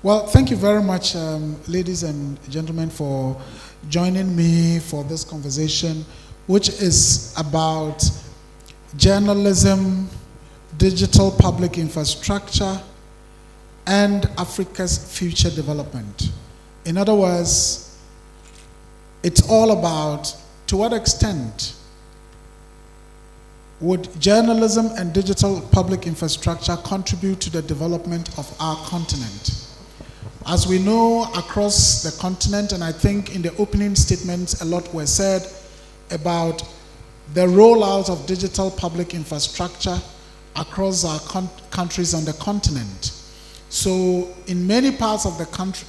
Well, thank you very much, ladies and gentlemen, for joining me for this conversation, which is about journalism, digital public infrastructure, and Africa's future development. In other words, it's all about to what extent would journalism and digital public infrastructure contribute to the development of our continent? As we know, across the continent, and I think in the opening statements a lot were said about the rollout of digital public infrastructure across our countries on the continent. So in many parts of the country,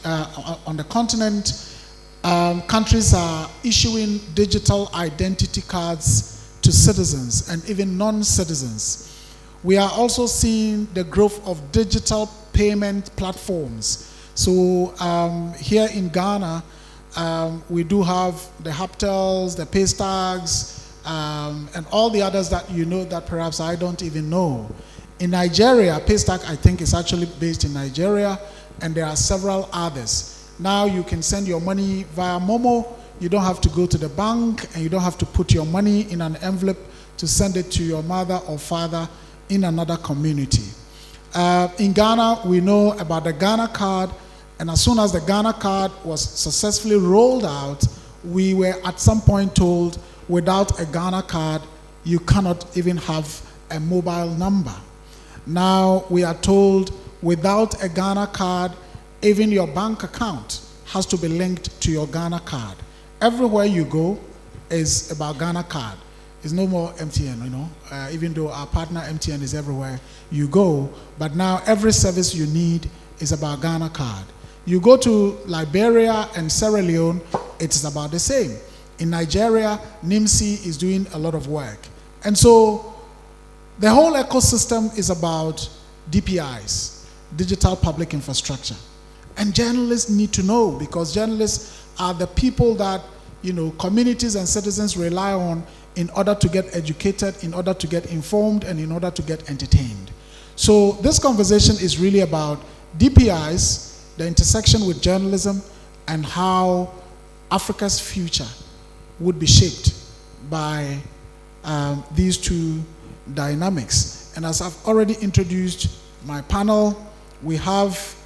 on the continent, countries are issuing digital identity cards to citizens and even non-citizens. We are also seeing the growth of digital payment platforms. So here in Ghana, we do have the Haptels, the Paystags, and all the others that you know that perhaps I don't even know. In Nigeria, Paystack I think is actually based in Nigeria, and there are several others. Now you can send your money via Momo. You don't have to go to the bank, and you don't have to put your money in an envelope to send it to your mother or father in another community. In Ghana, we know about the Ghana card, and as soon as the Ghana card was successfully rolled out, we were at some point told, without a Ghana card, you cannot even have a mobile number. Now we are told, without a Ghana card, even your bank account has to be linked to your Ghana card. Everywhere you go is about Ghana card. It's no more MTN, you know, even though our partner MTN is everywhere you go, but now every service you need is about Ghana card. You go to Liberia and Sierra Leone, it's about the same. In Nigeria, NIMSI is doing a lot of work. And so the whole ecosystem is about DPIs, digital public infrastructure. And journalists need to know, because journalists are the people that, you know, communities and citizens rely on in order to get educated, in order to get informed, and in order to get entertained. So this conversation is really about DPIs, the intersection with journalism, and how Africa's future would be shaped by these two dynamics. And as I've already introduced my panel, we have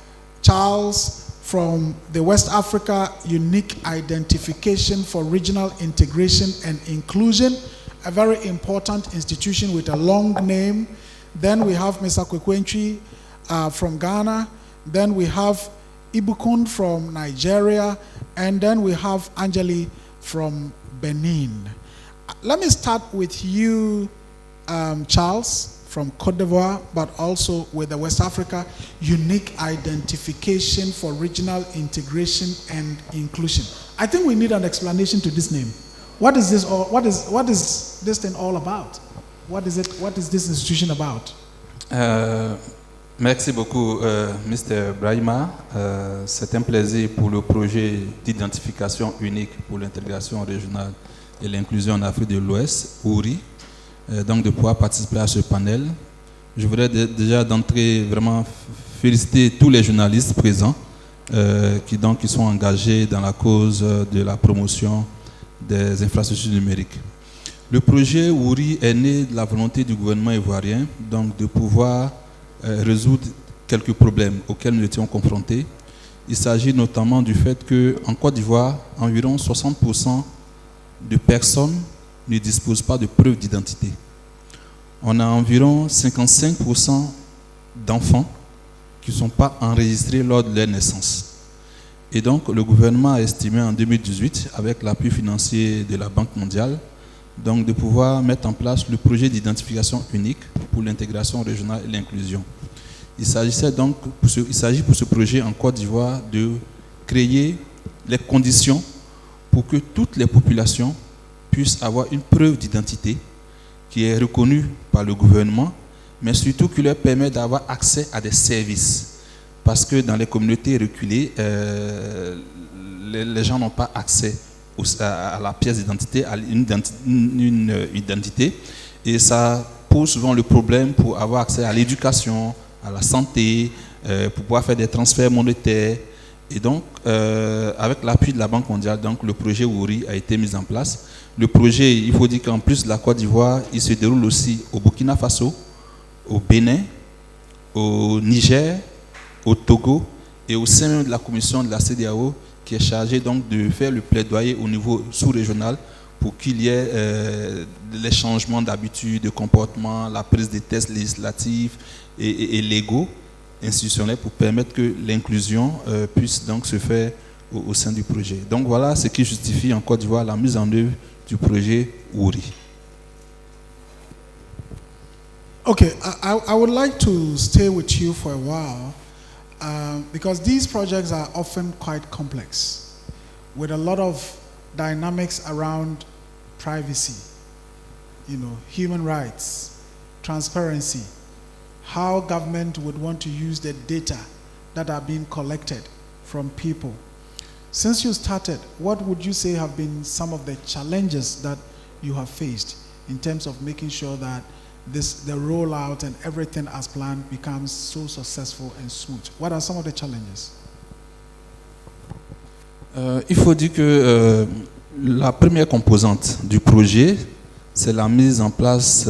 Charles from the West Africa Unique Identification for Regional Integration and Inclusion, a very important institution with a long name. Then we have Mr. Kwekwenchi from Ghana. Then we have Ibukun from Nigeria. And then we have Angeli from Benin. Let me start with you, Charles, from Cote d'Ivoire, but also with the West Africa Unique Identification for Regional Integration and Inclusion. I think we need an explanation to this name. What is this all? What is this thing all about? What is it? What is this institution about? Merci beaucoup, Mr. Braimah. C'est un plaisir pour le projet d'identification unique pour l'intégration régionale et l'inclusion en Afrique de l'Ouest, OURI, donc de pouvoir participer à ce panel. Je voudrais déjà d'entrée vraiment féliciter tous les journalistes présents qui sont engagés dans la cause de la promotion des infrastructures numériques. Le projet OURI est né de la volonté du gouvernement ivoirien donc de pouvoir résoudre quelques problèmes auxquels nous étions confrontés. Il s'agit notamment du fait qu'en Côte d'Ivoire, environ 60% de personnes ne disposent pas de preuves d'identité. On a environ 55% d'enfants qui ne sont pas enregistrés lors de leur naissance. Et donc, le gouvernement a estimé en 2018, avec l'appui financier de la Banque mondiale, donc de pouvoir mettre en place le projet d'identification unique pour l'intégration régionale et l'inclusion. Il s'agit pour ce projet en Côte d'Ivoire de créer les conditions pour que toutes les populations puissent avoir une preuve d'identité qui est reconnue par le gouvernement, mais surtout qui leur permet d'avoir accès à des services. Parce que dans les communautés reculées, les gens n'ont pas accès à la pièce d'identité, à une identité, et ça pose souvent le problème pour avoir accès à l'éducation, à la santé, pour pouvoir faire des transferts monétaires. Et donc, avec l'appui de la Banque mondiale, donc, le projet WORI a été mis en place. Le projet, il faut dire qu'en plus de la Côte d'Ivoire, il se déroule aussi au Burkina Faso, au Bénin, au Niger, au Togo et au sein même de la commission de la CEDEAO qui est chargée donc de faire le plaidoyer au niveau sous-régional pour qu'il y ait les changements d'habitude, de comportement, la prise des tests législatifs et légaux, institutionnels pour permettre que l'inclusion puisse donc se faire au sein du projet. Donc voilà ce qui justifie en Côte d'Ivoire la mise en œuvre du projet WORI. Okay, I would like to stay with you for a while because these projects are often quite complex with a lot of dynamics around privacy, human rights, transparency, how government would want to use the data that are being collected from people. Since you started, what would you say have been some of the challenges that you have faced in terms of making sure that the rollout and everything as planned becomes so successful and smooth? What are some of the challenges? Il faut dire que la première composante du projet, c'est la mise en place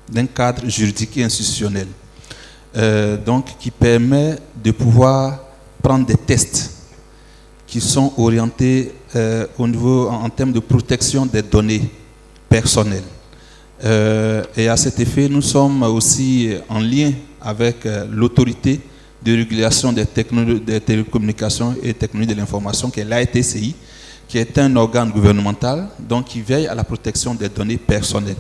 d'un cadre juridique et institutionnel, donc qui permet de pouvoir prendre des tests qui sont orientés au niveau en termes de protection des données personnelles. Et à cet effet, nous sommes aussi en lien avec l'autorité de régulation des télécommunications et technologies de l'information, qui est l'ATCI, qui est un organe gouvernemental donc qui veille à la protection des données personnelles.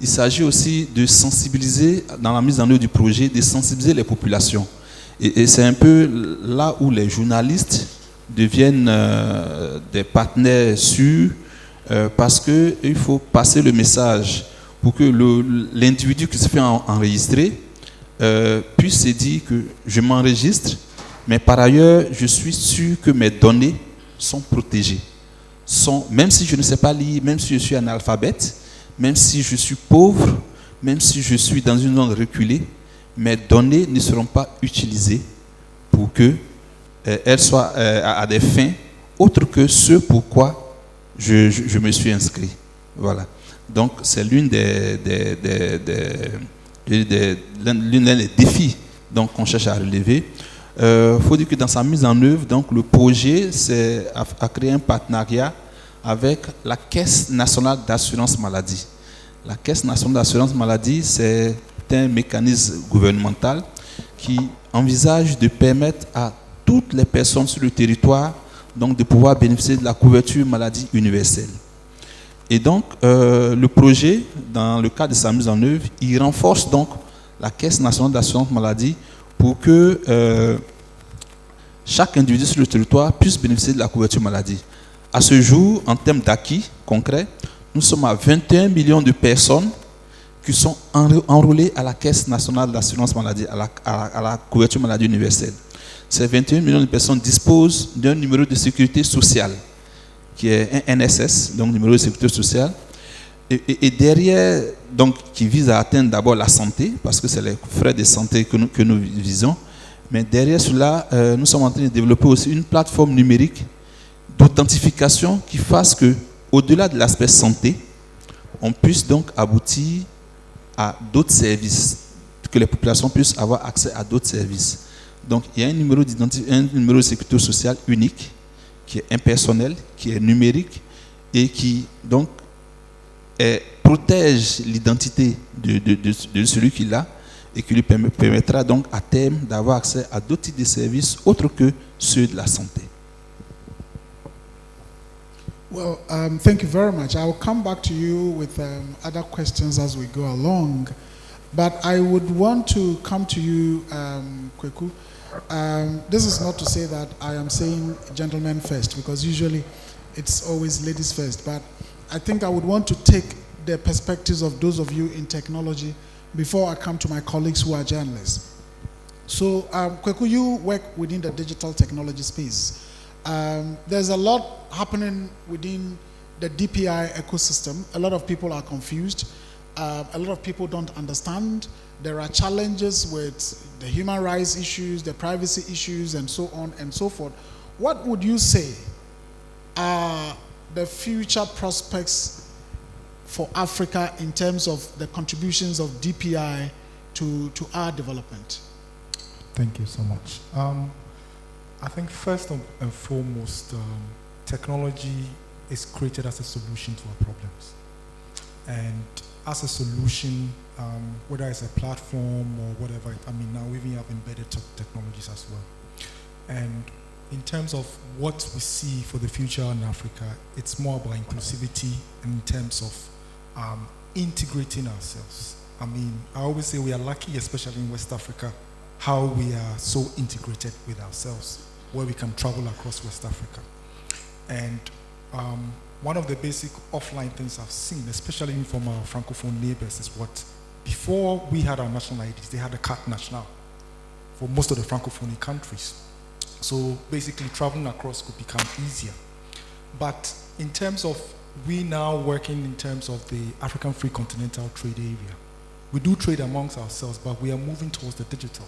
Il s'agit aussi de sensibiliser, dans la mise en œuvre du projet, de sensibiliser les populations. Et c'est un peu là où les journalistes deviennent des partenaires sûrs, parce qu'il faut passer le message pour que l'individu qui se fait enregistrer puisse se dire que je m'enregistre, mais par ailleurs, je suis sûr que mes données sont protégées. Même si je ne sais pas lire, même si je suis analphabète, même si je suis pauvre, même si je suis dans une zone reculée, mes données ne seront pas utilisées pour que elles soient à des fins autres que ce pourquoi je me suis inscrit. Voilà. Donc c'est l'une des défis donc qu'on cherche à relever. Faut dire que dans sa mise en œuvre, donc le projet a créé un partenariat avec la Caisse nationale d'assurance maladie. La Caisse nationale d'assurance maladie, c'est un mécanisme gouvernemental qui envisage de permettre à toutes les personnes sur le territoire donc de pouvoir bénéficier de la couverture maladie universelle. Et donc, le projet, dans le cadre de sa mise en œuvre, il renforce donc la Caisse nationale d'assurance maladie pour que chaque individu sur le territoire puisse bénéficier de la couverture maladie. À ce jour, en termes d'acquis concrets, nous sommes à 21 millions de personnes qui sont enrôlées à la Caisse nationale d'assurance maladie, à la couverture maladie universelle. Ces 21 millions de personnes disposent d'un numéro de sécurité sociale, qui est un NSS, donc numéro de sécurité sociale, et derrière, donc, qui vise à atteindre d'abord la santé, parce que c'est les frais de santé que nous visons, mais derrière cela, nous sommes en train de développer aussi une plateforme numérique d'authentification qui fasse que, au-delà de l'aspect santé, on puisse donc aboutir à d'autres services, que les populations puissent avoir accès à d'autres services. Donc, il y a un numéro de sécurité sociale unique, qui est impersonnel, qui est numérique et qui donc protège l'identité de celui qui l'a et qui lui permettra donc à terme d'avoir accès à d'autres types de services autres que ceux de la santé. Well, thank you very much. I will come back to you with other questions as we go along, but I would want to come to you, Kweku. This is not to say that I am saying gentlemen first, because usually it's always ladies first, but I think I would want to take the perspectives of those of you in technology before I come to my colleagues who are journalists. So, Kweku, you work within the digital technology space. There's a lot happening within the DPI ecosystem. A lot of people are confused. a lot of people don't understand. There are challenges with the human rights issues, the privacy issues, and so on and so forth. What would you say are the future prospects for Africa in terms of the contributions of DPI to our development? Thank you so much. I think first and foremost, technology is created as a solution to our problems. And as a solution, whether it's a platform or whatever, now we even have embedded technologies as well. And in terms of what we see for the future in Africa, it's more about inclusivity and in terms of integrating ourselves. I always say we are lucky, especially in West Africa, how we are so integrated with ourselves, where we can travel across West Africa. And one of the basic offline things I've seen, especially from our Francophone neighbors, is what, before we had our national IDs, they had a carte nationale for most of the Francophone countries. So basically traveling across could become easier. But in terms of we now working in terms of the African Free Continental Trade Area, we do trade amongst ourselves, but we are moving towards the digital.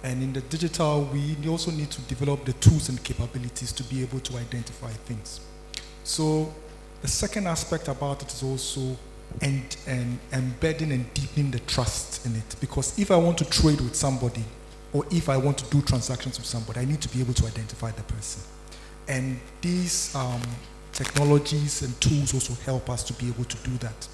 And in the digital, we also need to develop the tools and capabilities to be able to identify things. So the second aspect about it is also embedding and deepening the trust in it. Because if I want to trade with somebody, or if I want to do transactions with somebody, I need to be able to identify the person. And these technologies and tools also help us to be able to do that.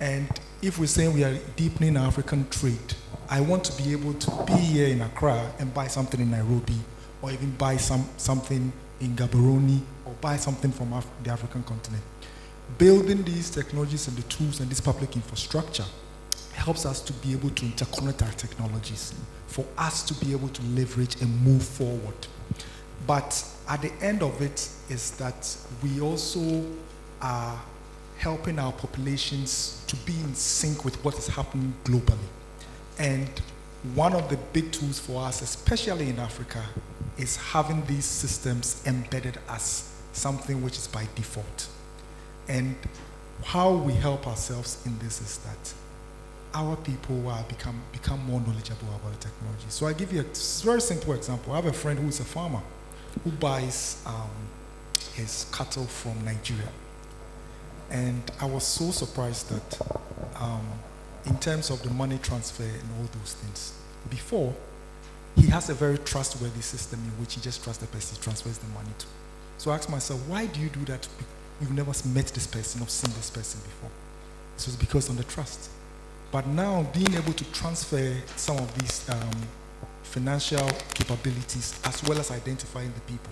And if we're saying we are deepening African trade, I want to be able to be here in Accra and buy something in Nairobi, or even buy something in Gaborone, or buy something from the African continent. Building these technologies and the tools and this public infrastructure helps us to be able to interconnect our technologies for us to be able to leverage and move forward. But at the end of it is that we also are helping our populations to be in sync with what is happening globally. And one of the big tools for us, especially in Africa, is having these systems embedded as something which is by default. And how we help ourselves in this is that our people are become more knowledgeable about the technology. So I give you a very simple example. I have a friend who is a farmer who buys his cattle from Nigeria. And I was so surprised that in terms of the money transfer and all those things, before, he has a very trustworthy system in which he just trusts the person he transfers the money to. So I asked myself, why do you do that? You've never met this person or seen this person before. So it's because of the trust. But now being able to transfer some of these financial capabilities as well as identifying the people,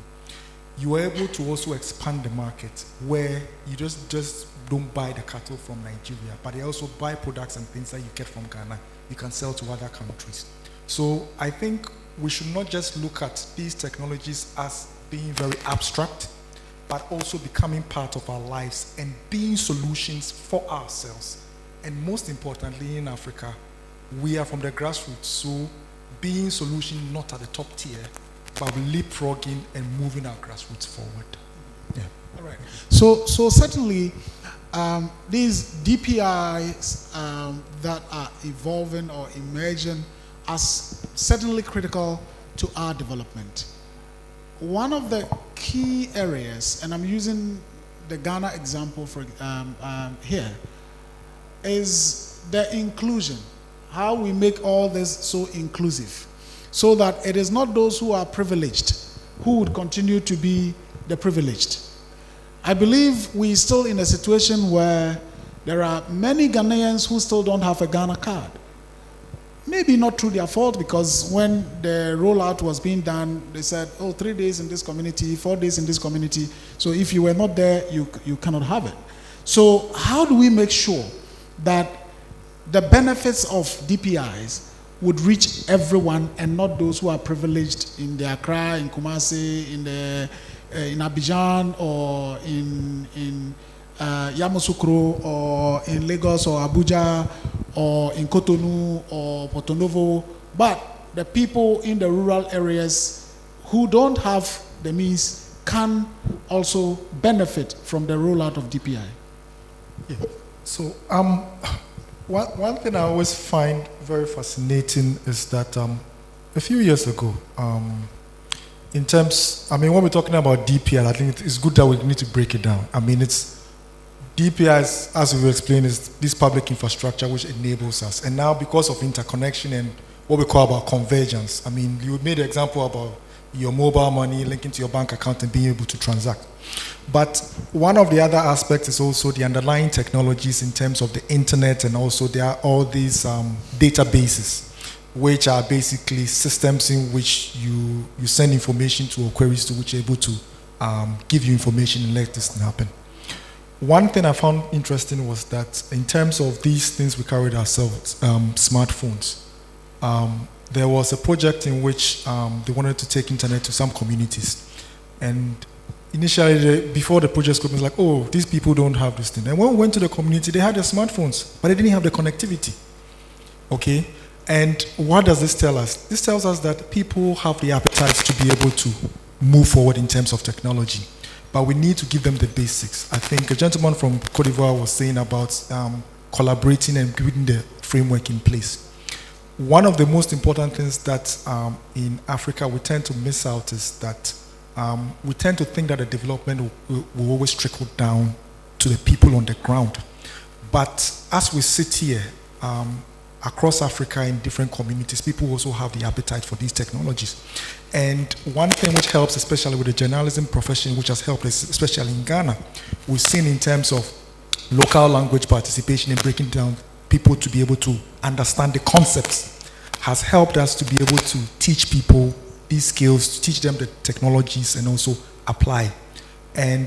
you are able to also expand the market where you just don't buy the cattle from Nigeria, but you also buy products and things that you get from Ghana, you can sell to other countries. So I think we should not just look at these technologies as being very abstract, but also becoming part of our lives and being solutions for ourselves. And most importantly, in Africa, we are from the grassroots, so being solution not at the top tier, but leapfrogging and moving our grassroots forward. Yeah. All right. So certainly, these DPIs that are evolving or emerging are certainly critical to our development. One of the key areas, and I'm using the Ghana example for here, is the inclusion. How we make all this so inclusive, so that it is not those who are privileged who would continue to be the privileged. I believe we're still in a situation where there are many Ghanaians who still don't have a Ghana card. Maybe not through their fault, because when the rollout was being done, they said, oh, 3 days in this community, 4 days in this community. So if you were not there, you cannot have it. So how do we make sure that the benefits of DPIs would reach everyone and not those who are privileged in the Accra, in Kumasi, in Abidjan, or in Yamoussoukro, or in Lagos or Abuja, or in Cotonou or Porto Novo, but the people in the rural areas who don't have the means can also benefit from the rollout of DPI? Yeah. So One thing I always find very fascinating is that a few years ago, in terms, I mean, when we're talking about DPI, I think it's good that we need to break it down. I mean, it's DPI, as we will explain, is this public infrastructure which enables us. And now, because of interconnection and what we call about convergence, I mean, you made an example about your mobile money linking to your bank account and being able to transact. But one of the other aspects is also the underlying technologies in terms of the internet, and also there are all these databases, which are basically systems in which you send information to or queries to, which are able to give you information and let this happen. One thing I found interesting was that in terms of these things we carried ourselves, smartphones, there was a project in which they wanted to take internet to some communities. And initially, before the project scope, it was like, oh, these people don't have this thing. And when we went to the community, they had their smartphones, but they didn't have the connectivity. Okay? And what does this tell us? This tells us that people have the appetite to be able to move forward in terms of technology, but we need to give them the basics. I think a gentleman from Cote d'Ivoire was saying about collaborating and putting the framework in place. One of the most important things that in Africa we tend to miss out is that we tend to think that the development will always trickle down to the people on the ground. But as we sit here, across Africa in different communities, people also have the appetite for these technologies. And one thing which helps, especially with the journalism profession, which has helped us, especially in Ghana, we've seen in terms of local language participation and breaking down people to be able to understand the concepts, has helped us to be able to teach people these skills, to teach them the technologies and also apply. And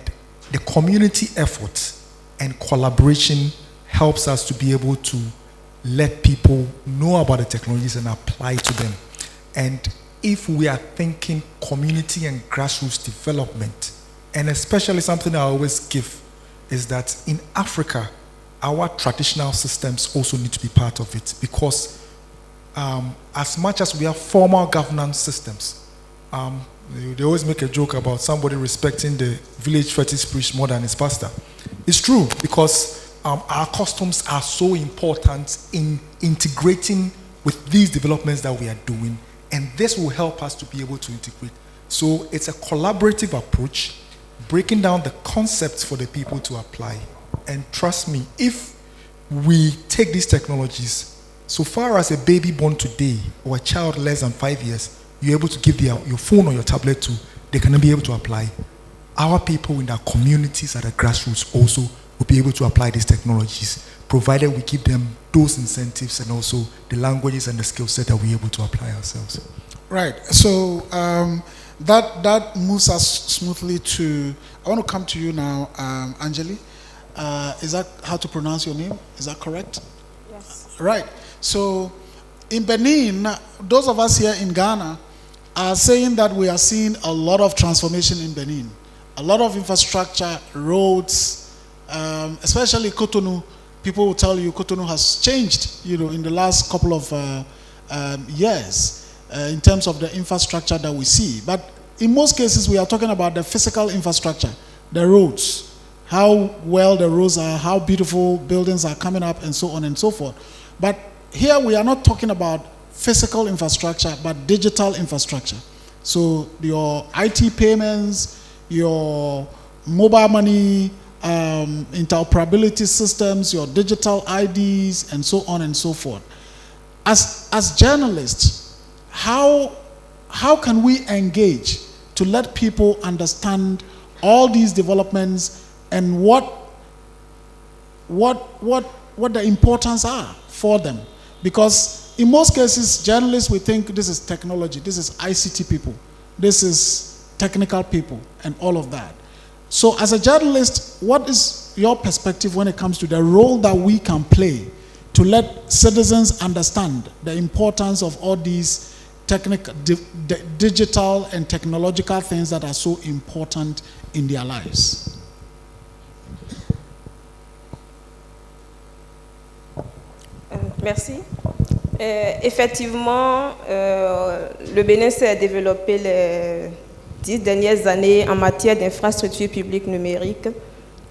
the community effort and collaboration helps us to be able to let people know about the technologies and apply to them. And if we are thinking community and grassroots development, and especially something I always give is that in Africa, our traditional systems also need to be part of it, because as much as we have formal governance systems, they always make a joke about somebody respecting the village fetish priest more than his pastor. It's true, because our customs are so important in integrating with these developments that we are doing, and this will help us to be able to integrate. So it's a collaborative approach, breaking down the concepts for the people to apply. And trust me, if we take these technologies, so far as a baby born today or a child less than 5 years, you're able to give your phone or your tablet to, they can be able to apply. Our people in our communities at the grassroots also will be able to apply these technologies, provided we give them those incentives and also the languages and the skill set that we're able to apply ourselves. Right. So that moves us smoothly to, I want to come to you now, Anjali. Is that how to pronounce your name? Is that correct? Yes. Right. So in Benin, those of us here in Ghana are saying that we are seeing a lot of transformation in Benin. A lot of infrastructure, roads, especially Cotonou. People will tell you Cotonou has changed, in the last couple of years in terms of the infrastructure that we see. But in most cases, we are talking about the physical infrastructure, the roads, how well the roads are, how beautiful buildings are coming up, and so on and so forth. But here we are not talking about physical infrastructure, but digital infrastructure. So your IT payments, your mobile money, interoperability systems, your digital IDs, and so on and so forth. As journalists, how can we engage to let people understand all these developments and what the importance are for them? Because in most cases, journalists, we think this is technology, this is ICT people, this is technical people, and all of that. So as a journalist, what is your perspective when it comes to the role that we can play to let citizens understand the importance of all these digital and technological things that are so important in their lives? Merci. Effectivement, le Bénin s'est développé les 10 dernières années en matière d'infrastructures publiques numériques.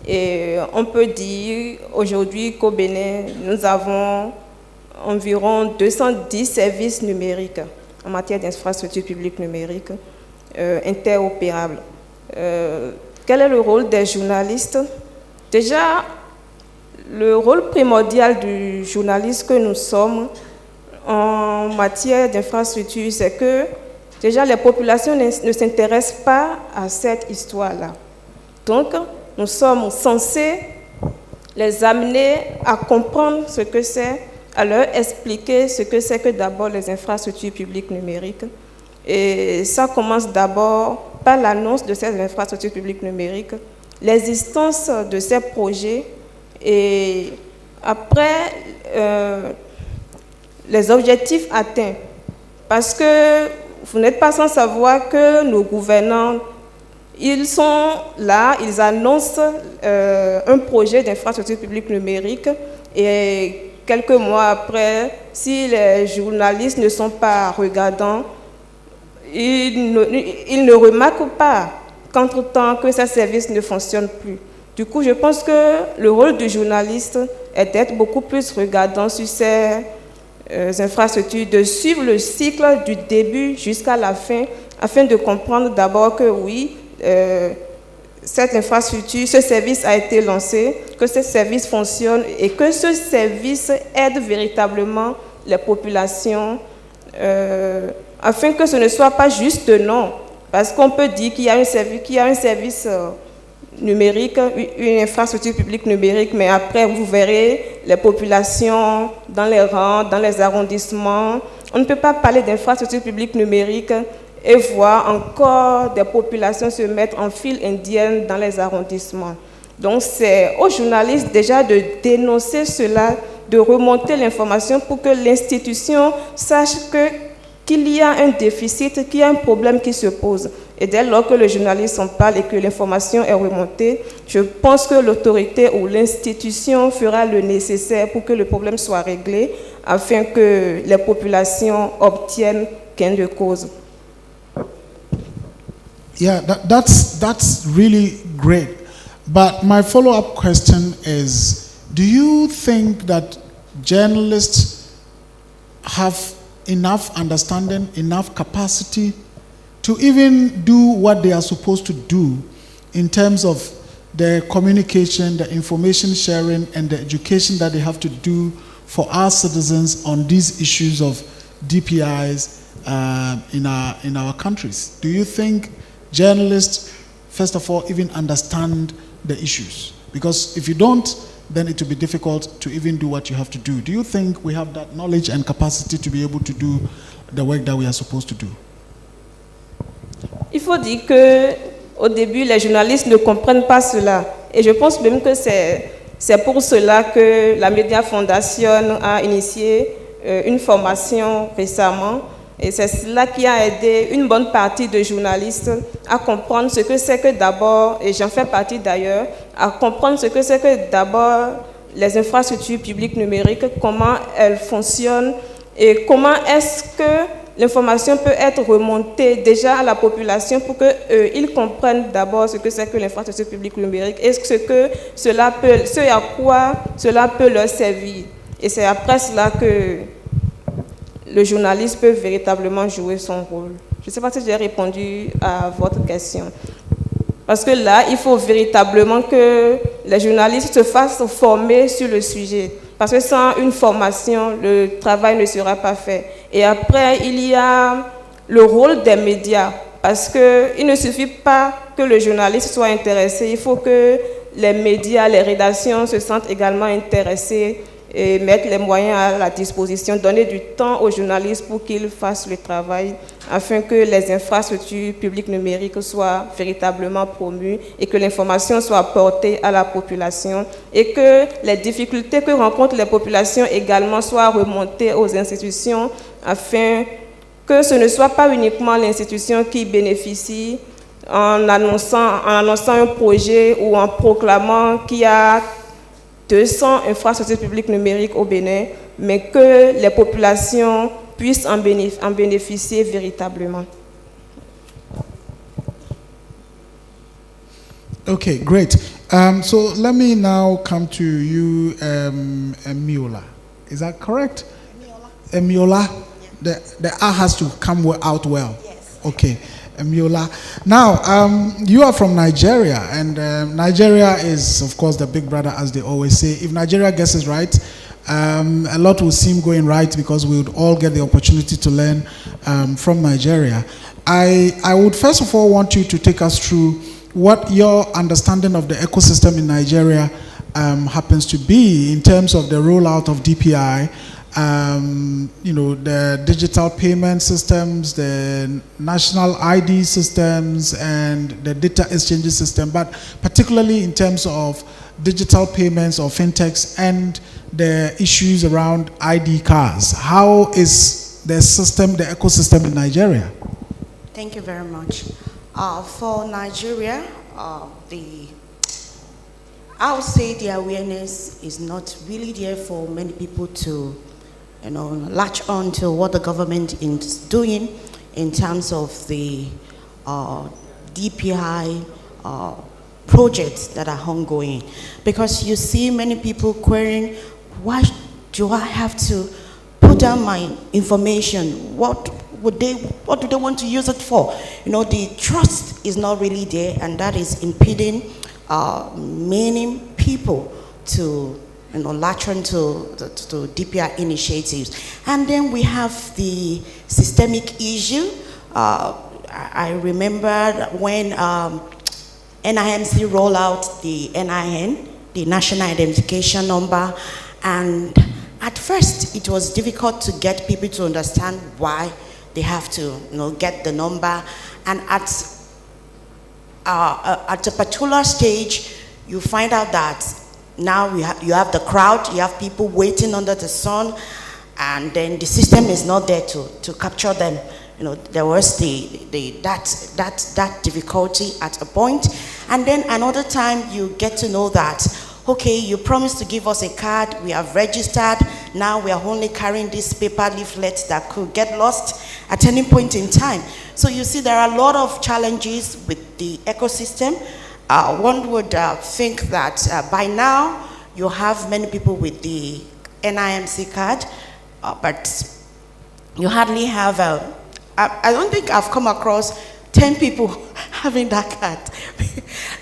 Et on peut dire aujourd'hui qu'au Bénin, nous avons environ 210 services numériques en matière d'infrastructures publiques numériques interopérables. Quel est le rôle des journalistes? Déjà, le rôle primordial du journaliste que nous sommes en matière d'infrastructure, c'est que déjà les populations ne s'intéressent pas à cette histoire-là. Donc, nous sommes censés les amener à comprendre ce que c'est, à leur expliquer ce que c'est que d'abord les infrastructures publiques numériques. Et ça commence d'abord par l'annonce de ces infrastructures publiques numériques, l'existence de ces projets et après les objectifs atteints. Parce que vous n'êtes pas sans savoir que nos gouvernants, ils sont là, ils annoncent un projet d'infrastructure publique numérique et quelques mois après, si les journalistes ne sont pas regardants, ils ne remarquent pas qu'entre-temps que ces services ne fonctionnent plus. Du coup, je pense que le rôle du journaliste est d'être beaucoup plus regardant sur ces infrastructures, de suivre le cycle du début jusqu'à la fin, afin de comprendre d'abord que oui, cette infrastructure, ce service a été lancé, que ce service fonctionne et que ce service aide véritablement les populations afin que ce ne soit pas juste non. Parce qu'on peut dire qu'il y a un service numérique, une infrastructure publique numérique, mais après vous verrez les populations dans les rangs, dans les arrondissements. On ne peut pas parler d'infrastructure publique numérique et voir encore des populations se mettre en file indienne dans les arrondissements. Donc c'est aux journalistes déjà de dénoncer cela, de remonter l'information pour que l'institution sache qu'il y a un déficit, qu'il y a un problème qui se pose. Et dès lors que le journaliste en parle et que l'information est remontée, je pense que l'autorité ou l'institution fera le nécessaire pour que le problème soit réglé afin que les populations obtiennent gain de cause. Yeah, that's really great. But my follow-up question is, do you think that journalists have enough understanding, enough capacity to even do what they are supposed to do in terms of the communication, the information sharing, and the education that they have to do for our citizens on these issues of DPIs in our countries? Do you think journalists, first of all, even understand the issues? Because if you don't, then it will be difficult to even do what you have to do. Do you think we have that knowledge and capacity to be able to do the work that we are supposed to do? Il faut dire qu'au début, les journalistes ne comprennent pas cela. Et je pense même que c'est pour cela que la Média Fondation a initié une formation récemment. Et c'est cela qui a aidé une bonne partie de journalistes à comprendre ce que c'est que d'abord, et j'en fais partie d'ailleurs, à comprendre ce que c'est que d'abord les infrastructures publiques numériques, comment elles fonctionnent et comment est-ce que l'information peut être remontée déjà à la population pour qu'ils comprennent d'abord ce que c'est que l'infrastructure publique numérique et ce à quoi cela peut leur servir. Et c'est après cela que le journaliste peut véritablement jouer son rôle. Je ne sais pas si j'ai répondu à votre question. Parce que là, il faut véritablement que les journalistes se fassent former sur le sujet. Parce que sans une formation, le travail ne sera pas fait. Et après, il y a le rôle des médias. Parce qu'il ne suffit pas que le journaliste soit intéressé. Il faut que les médias, les rédactions se sentent également intéressés et mettre les moyens à la disposition, donner du temps aux journalistes pour qu'ils fassent le travail afin que les infrastructures publiques numériques soient véritablement promues et que l'information soit portée à la population et que les difficultés que rencontrent les populations également soient remontées aux institutions afin que ce ne soit pas uniquement l'institution qui bénéficie en annonçant un projet ou en proclamant qu'il y a 200 infrastructures publiques numériques au Bénin, mais que les populations puissent en bénéficier véritablement. Okay, great. So let me now come to you, Emiola. Is that correct? Emiola. The R has to come out well. Yes. Okay, Emiola. Now, you are from Nigeria, and Nigeria is, of course, the big brother, as they always say. If Nigeria gets it right, a lot will seem going right because we would all get the opportunity to learn from Nigeria. I would first of all want you to take us through what your understanding of the ecosystem in Nigeria happens to be in terms of the rollout of DPI, the digital payment systems, the national ID systems, and the data exchange system, but particularly in terms of digital payments or fintechs and the issues around ID cards. How is the system, the ecosystem in Nigeria? Thank you very much. For Nigeria, I would say the awareness is not really there for many people to, latch on to what the government is doing in terms of the DPI projects that are ongoing. Because you see many people querying, why do I have to put down my information? What do they want to use it for? The trust is not really there, and that is impeding many people to latch on to DPI initiatives. And then we have the systemic issue. I remember when NIMC rolled out the NIN, the National Identification Number, and at first it was difficult to get people to understand why they have to get the number. And at a particular stage, you find out that now you have the crowd, you have people waiting under the sun, and then the system is not there to capture them. There was that difficulty at a point. And then another time you get to know that, okay, you promised to give us a card, we have registered, now we are only carrying these paper leaflets that could get lost at any point in time. So you see there are a lot of challenges with the ecosystem. One would think that by now you have many people with the NIMC card, but you hardly have I don't think I've come across 10 people having that card.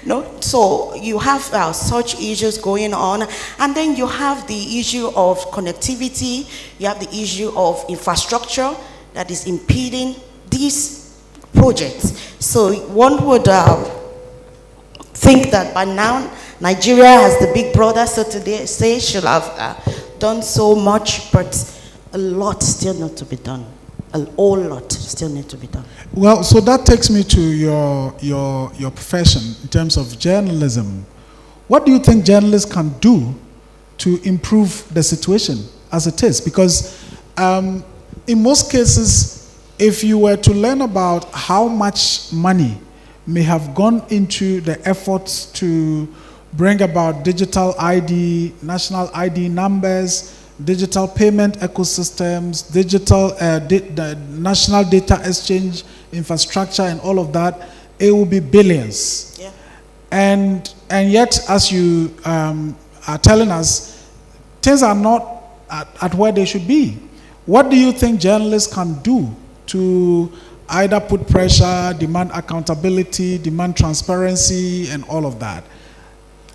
No? So you have such issues going on, and then you have the issue of connectivity, you have the issue of infrastructure that is impeding these projects. So one would think that by now Nigeria, as the big brother, so today say, should have done so much, but a lot still not to be done. A whole lot still need to be done. Well, so that takes me to your profession in terms of journalism. What do you think journalists can do to improve the situation as it is? Because in most cases, if you were to learn about how much money may have gone into the efforts to bring about digital ID, national ID numbers, digital payment ecosystems, digital national data exchange infrastructure, and all of that, it will be billions. Yeah. And yet, as you are telling us, things are not at where they should be. What do you think journalists can do to either put pressure, demand accountability, demand transparency, and all of that?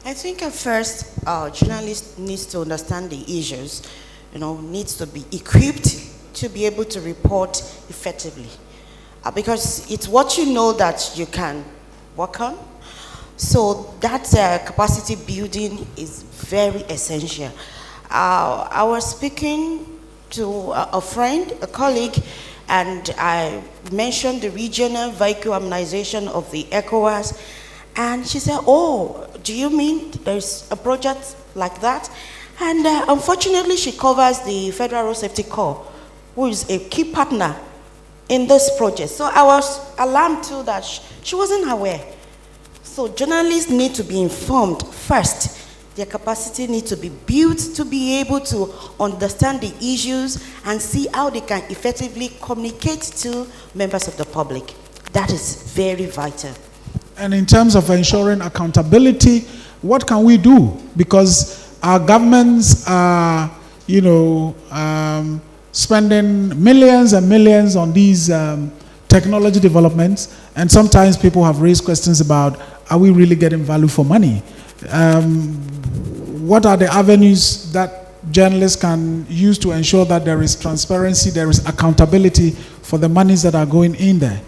I think at first, journalists needs to understand the issues, needs to be equipped to be able to report effectively. Because it's what you know that you can work on. So that capacity building is very essential. I was speaking to a friend, a colleague, and I mentioned the regional vehicle harmonization of the ECOWAS, and she said, oh, do you mean there's a project like that? And unfortunately, she covers the Federal Road Safety Corps, who is a key partner in this project. So I was alarmed too that she wasn't aware. So journalists need to be informed first. Their capacity needs to be built to be able to understand the issues and see how they can effectively communicate to members of the public. That is very vital. And in terms of ensuring accountability, what can we do? Because our governments are, spending millions and millions on these technology developments, and sometimes people have raised questions about, are we really getting value for money? What are the avenues that journalists can use to ensure that there is transparency, there is accountability for the monies that are going in there?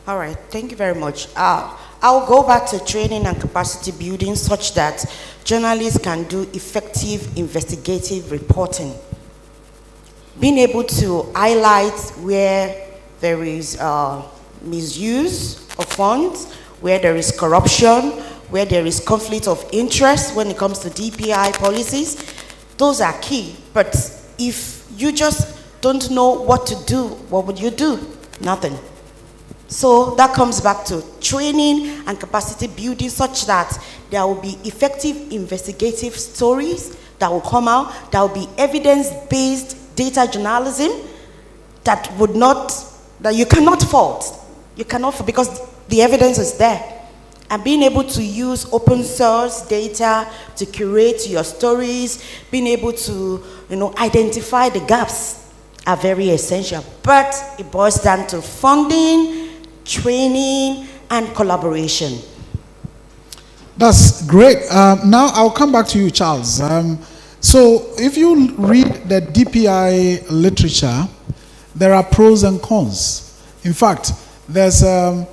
All right, thank you very much. I'll go back to training and capacity building such that journalists can do effective investigative reporting. Being able to highlight where there is misuse of funds, where there is corruption, where there is conflict of interest when it comes to DPI policies, those are key. But if you just don't know what to do, what would you do? Nothing. So that comes back to training and capacity building such that there will be effective investigative stories that will come out, that will be evidence-based data journalism that you cannot fault. You cannot fault because the evidence is there. And being able to use open source data to curate your stories, being able to, identify the gaps are very essential. But it boils down to funding, training, and collaboration. That's great. Now I'll come back to you, Charles. So if you read the DPI literature, there are pros and cons. In fact, there's a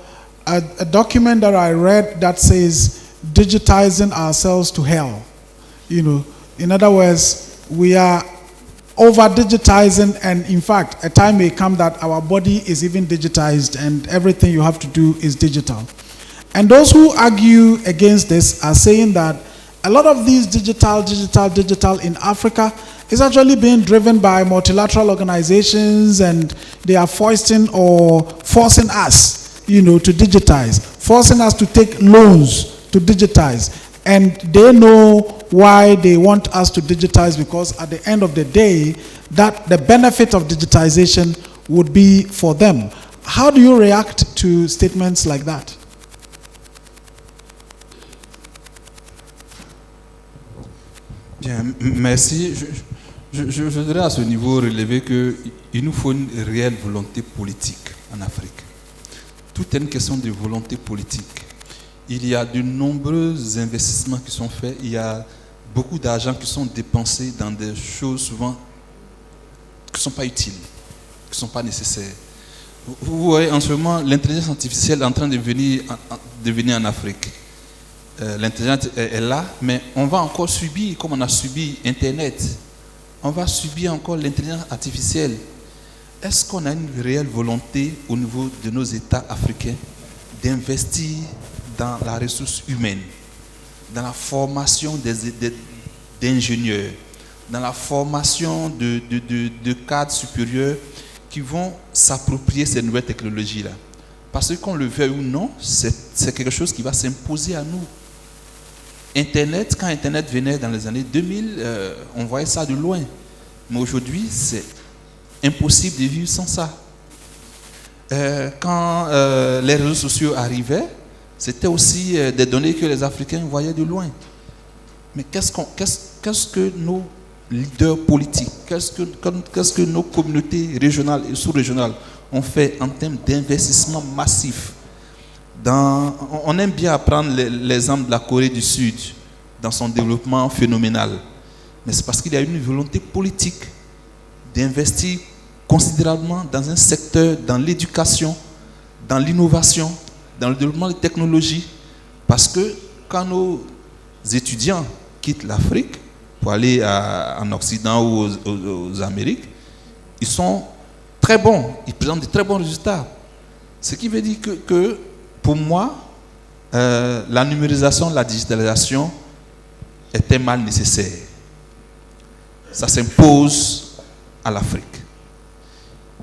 document that I read that says digitizing ourselves to hell. In other words, we are over-digitizing, and in fact, a time may come that our body is even digitized and everything you have to do is digital. And those who argue against this are saying that a lot of these digital in Africa is actually being driven by multilateral organizations, and they are forcing us, to digitize, forcing us to take loans to digitize. And they know why they want us to digitize, because at the end of the day, that the benefit of digitization would be for them. How do you react to statements like that? Bien, merci. Je voudrais à ce niveau relever qu'il nous faut une réelle volonté politique en Afrique. Tout est une question de volonté politique. Il y a de nombreux investissements qui sont faits, il y a beaucoup d'argent qui sont dépensés dans des choses souvent qui ne sont pas utiles, qui ne sont pas nécessaires. Vous voyez en ce moment l'intelligence artificielle est en train de venir en Afrique. L'intelligence est là, mais on va encore subir, comme on a subi Internet, on va subir encore l'intelligence artificielle. Est-ce qu'on a une réelle volonté au niveau de nos États africains d'investir dans la ressource humaine, dans la formation d'ingénieurs, dans la formation de cadres supérieurs qui vont s'approprier ces nouvelles technologies-là? Parce que qu'on le veuille ou non, c'est quelque chose qui va s'imposer à nous. Internet, quand Internet venait dans les années 2000, on voyait ça de loin. Mais aujourd'hui, c'est impossible de vivre sans ça. Quand les réseaux sociaux arrivaient, c'était aussi des données que les Africains voyaient de loin. Mais qu'est-ce que nos leaders politiques, qu'est-ce que nos communautés régionales et sous-régionales ont fait en termes d'investissement massif? On aime bien apprendre l'exemple de la Corée du Sud dans son développement phénoménal. Mais c'est parce qu'il y a une volonté politique d'investir considérablement dans un secteur, dans l'éducation, dans l'innovation, dans le développement des technologies. Parce que quand nos étudiants quittent l'Afrique pour aller en Occident ou aux Amériques, ils sont très bons, ils présentent de très bons résultats. Ce qui veut dire que pour moi, la numérisation, la digitalisation est un mal nécessaire. Ça s'impose à l'Afrique.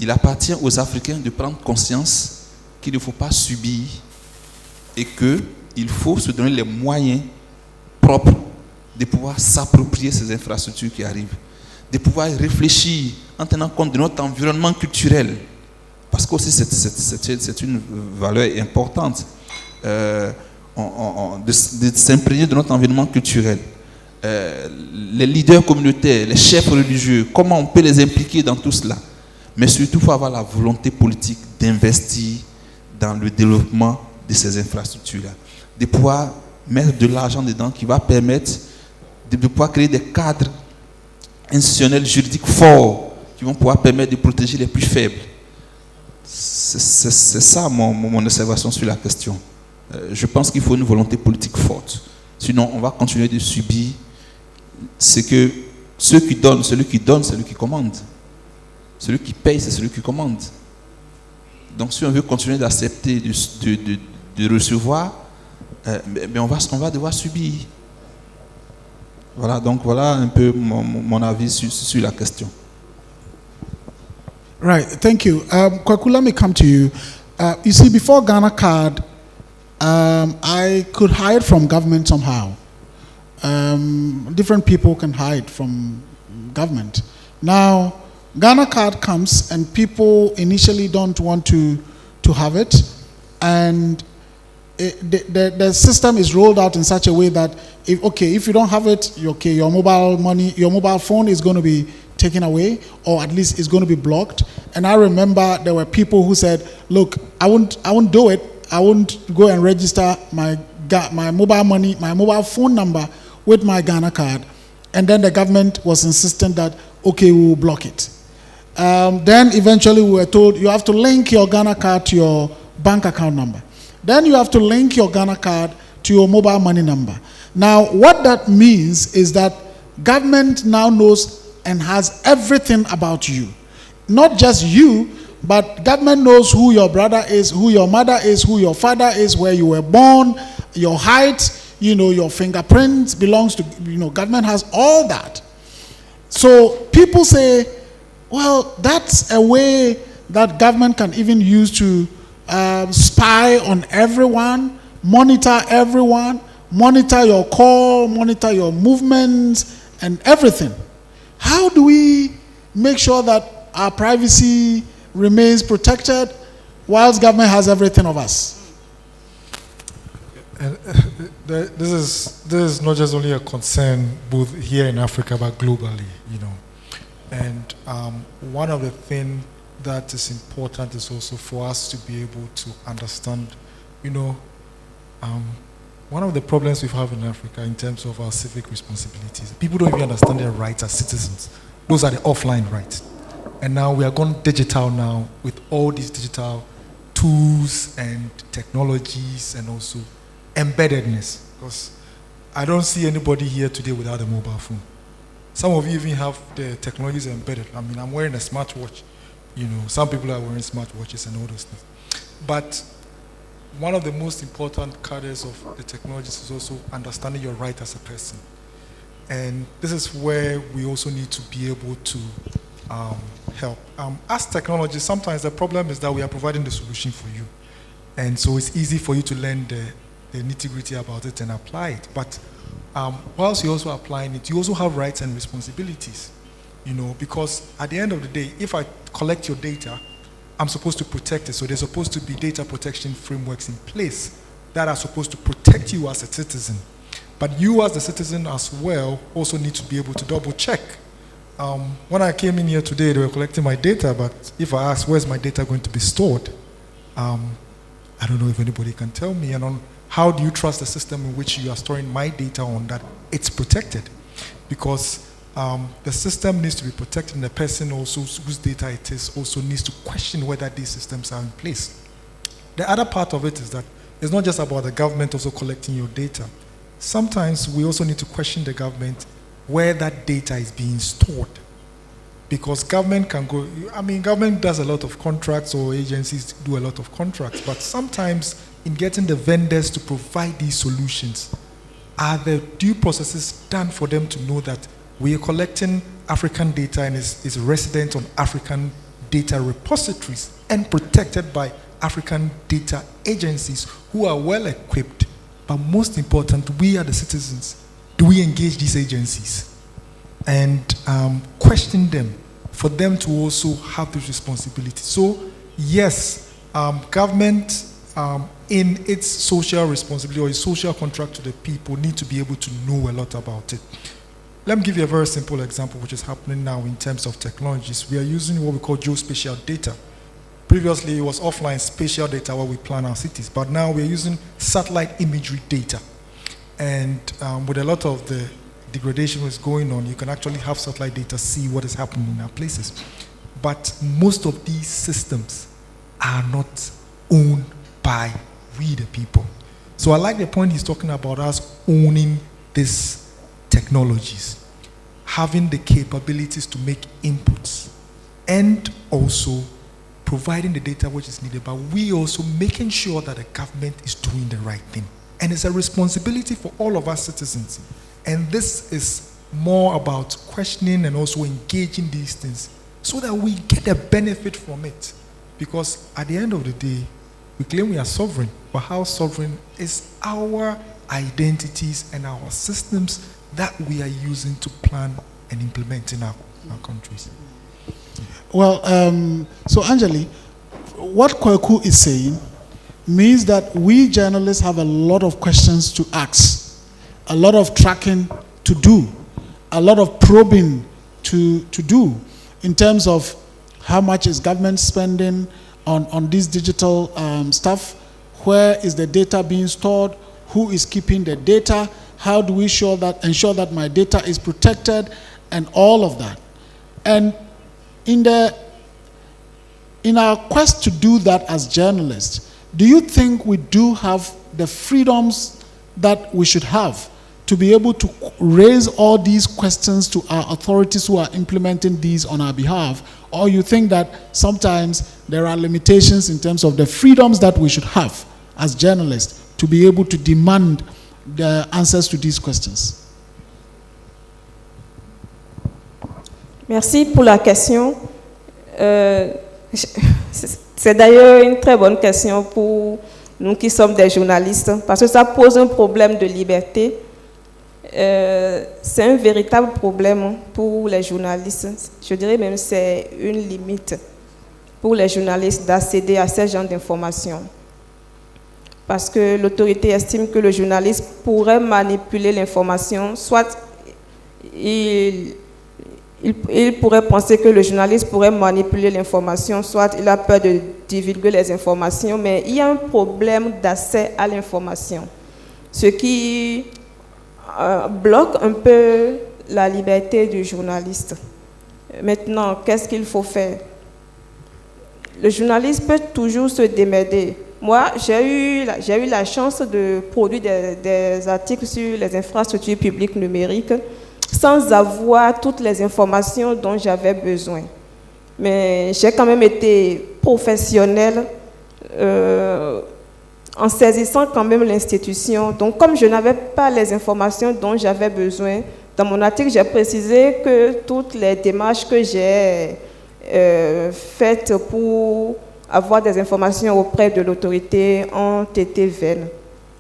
Il appartient aux Africains de prendre conscience qu'il ne faut pas subir et qu'il faut se donner les moyens propres de pouvoir s'approprier ces infrastructures qui arrivent, de pouvoir réfléchir en tenant compte de notre environnement culturel. Parce que aussi c'est une valeur importante. de s'imprégner de notre environnement culturel. Les leaders communautaires, les chefs religieux, comment on peut les impliquer dans tout cela. Mais surtout, il faut avoir la volonté politique d'investir dans le développement de ces infrastructures-là, de pouvoir mettre de l'argent dedans qui va permettre de pouvoir créer des cadres institutionnels juridiques forts qui vont pouvoir permettre de protéger les plus faibles. C'est ça mon observation sur la question. Je pense qu'il faut une volonté politique forte. Sinon, on va continuer de subir ce que ceux qui donnent, celui qui donne, c'est lui qui commande. Celui qui paye, c'est celui qui commande. Donc, si on veut continuer d'accepter, de recevoir, on va devoir subir. Voilà, donc voilà un peu mon avis sur la question. Right, thank you. Kwaku, let me come to you. You see, before Ghana Card, I could hide from government somehow. Different people can hide from government. Now, Ghana Card comes and people initially don't want to have it, and the system is rolled out in such a way that if you don't have it, your mobile phone is going to be taken away, or at least it's going to be blocked. And I remember there were people who said, "Look, I won't do it. I won't go and register my mobile phone number with my Ghana Card." And then the government was insistent that we will block it. Then eventually we were told you have to link your Ghana Card to your bank account number. Then you have to link your Ghana Card to your mobile money number. Now, what that means is that government now knows and has everything about you. Not just you, but government knows who your brother is, who your mother is, who your father is, where you were born, your height, your fingerprints belongs to, government has all that. So people say, well, that's a way that government can even use to spy on everyone, monitor everyone, monitor your call, monitor your movements and everything. How do we make sure that our privacy remains protected whilst government has everything of us? And this is not just only a concern both here in Africa but globally, And one of the things that is important is also for us to be able to understand, one of the problems we have in Africa in terms of our civic responsibilities, people don't even understand their rights as citizens. Those are the offline rights. And now we are going digital now with all these digital tools and technologies and also embeddedness. Because I don't see anybody here today without a mobile phone. Some of you even have the technologies embedded. I mean, I'm wearing a smartwatch. Some people are wearing smartwatches and all those things. But one of the most important cadres of the technologies is also understanding your right as a person. And this is where we also need to be able to help. As technology, sometimes the problem is that we are providing the solution for you. And so it's easy for you to learn the nitty-gritty about it and apply it. But whilst you're also applying it, you also have rights and responsibilities. Because at the end of the day, if I collect your data, I'm supposed to protect it. So there's supposed to be data protection frameworks in place that are supposed to protect you as a citizen. But you as the citizen as well also need to be able to double check. When I came in here today, they were collecting my data, but if I ask where's my data going to be stored, I don't know if anybody can tell me. And on how do you trust the system in which you are storing my data on that it's protected? Because the system needs to be protected, and the person also whose data it is also needs to question whether these systems are in place. The other part of it is that it's not just about the government also collecting your data. Sometimes we also need to question the government where that data is being stored. Because government can go, government does a lot of contracts, or agencies do a lot of contracts, but sometimes in getting the vendors to provide these solutions, are the due processes done for them to know that we are collecting African data and is resident on African data repositories and protected by African data agencies who are well equipped? But most important, we are the citizens. Do we engage these agencies and question them for them to also have this responsibility? So yes, government in its social responsibility or its social contract to the people, need to be able to know a lot about it. Let me give you a very simple example which is happening now in terms of technologies. We are using what we call geospatial data. Previously, it was offline spatial data where we plan our cities, but now we're using satellite imagery data. And with a lot of the degradation that's going on, you can actually have satellite data see what is happening in our places. But most of these systems are not owned by we the people. So I like the point he's talking about, us owning these technologies, having the capabilities to make inputs, and also providing the data which is needed, but we also making sure that the government is doing the right thing. And it's a responsibility for all of us citizens. And this is more about questioning and also engaging these things so that we get a benefit from it. Because at the end of the day, we claim we are sovereign, but how sovereign is our identities and our systems that we are using to plan and implement in our countries? Well, so Anjali, what Kwaku is saying means that we journalists have a lot of questions to ask, a lot of tracking to do, a lot of probing to do in terms of how much is government spending on this digital stuff, where is the data being stored, who is keeping the data, how do we ensure that my data is protected, and all of that. And in our quest to do that as journalists, do you think we do have the freedoms that we should have to be able to raise all these questions to our authorities who are implementing these on our behalf? Or you think that sometimes there are limitations in terms of the freedoms that we should have as journalists to be able to demand the answers to these questions? Merci pour la question. C'est d'ailleurs une très bonne question pour nous qui sommes des journalistes, parce que ça pose un problème de liberté. C'est un véritable problème pour les journalistes. Je dirais même que c'est une limite pour les journalistes d'accéder à ce genre d'informations. Parce que l'autorité estime que le journaliste pourrait manipuler l'information, soit il pourrait penser que le journaliste pourrait manipuler l'information, soit il a peur de divulguer les informations, mais il y a un problème d'accès à l'information, ce qui bloque un peu la liberté du journaliste. Maintenant, qu'est-ce qu'il faut faire? Le journaliste peut toujours se démerder. Moi, j'ai eu la chance de produire des articles sur les infrastructures publiques numériques sans avoir toutes les informations dont j'avais besoin. Mais j'ai quand même été professionnelle en saisissant quand même l'institution. Donc, comme je n'avais pas les informations dont j'avais besoin, dans mon article, j'ai précisé que toutes les démarches que j'ai faites pour avoir des informations auprès de l'autorité ont été vaines.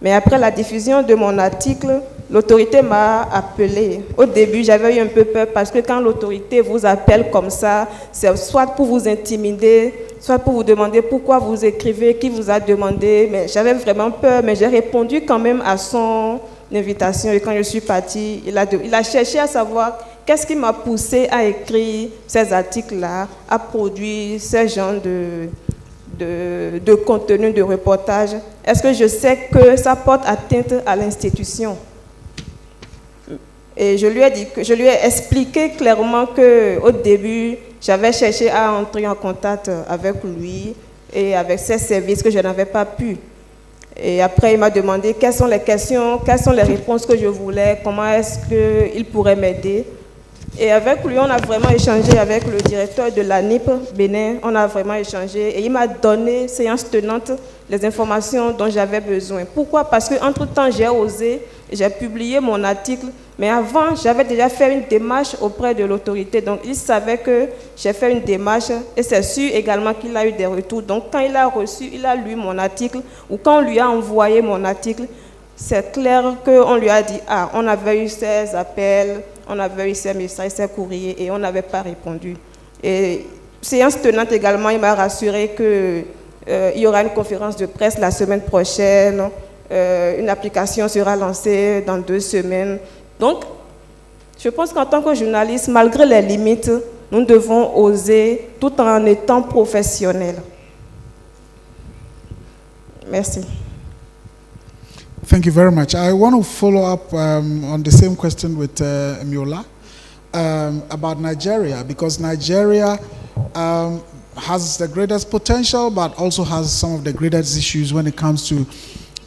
Mais après la diffusion de mon article, l'autorité m'a appelé. Au début, j'avais eu un peu peur parce que quand l'autorité vous appelle comme ça, c'est soit pour vous intimider, soit pour vous demander pourquoi vous écrivez, qui vous a demandé. Mais j'avais vraiment peur, mais j'ai répondu quand même à son invitation. Et quand je suis partie, il a cherché à savoir qu'est-ce qui m'a poussé à écrire ces articles-là, à produire ce genre de contenu, de reportage. Est-ce que je sais que ça porte atteinte à l'institution? Et je lui ai expliqué clairement qu'au début, j'avais cherché à entrer en contact avec lui et avec ses services que je n'avais pas pu. Et après, il m'a demandé quelles sont les questions, quelles sont les réponses que je voulais, comment est-ce qu'il pourrait m'aider. Et avec lui, on a vraiment échangé avec le directeur de l'ANIP Bénin, on a vraiment échangé et il m'a donné, séance tenante, les informations dont j'avais besoin. Pourquoi? Parce qu'entre-temps, j'ai osé, j'ai publié mon article, mais avant, j'avais déjà fait une démarche auprès de l'autorité. Donc, il savait que j'ai fait une démarche et c'est sûr également qu'il a eu des retours. Donc, quand il a reçu, il a lu mon article ou quand on lui a envoyé mon article, c'est clair qu'on lui a dit « Ah, on avait eu ces appels, on avait eu ces messages, ces courriers et on n'avait pas répondu. » Et séance tenante également, il m'a rassuré que Il y aura une conférence de presse la semaine prochaine. Une application sera lancée dans 2 semaines. Donc, je pense qu'en tant que journaliste, malgré les limites, nous devons oser tout en étant professionnels. Merci. Thank you very much. I want to follow up on the same question with Miola about Nigeria, because Nigeria has the greatest potential, but also has some of the greatest issues when it comes to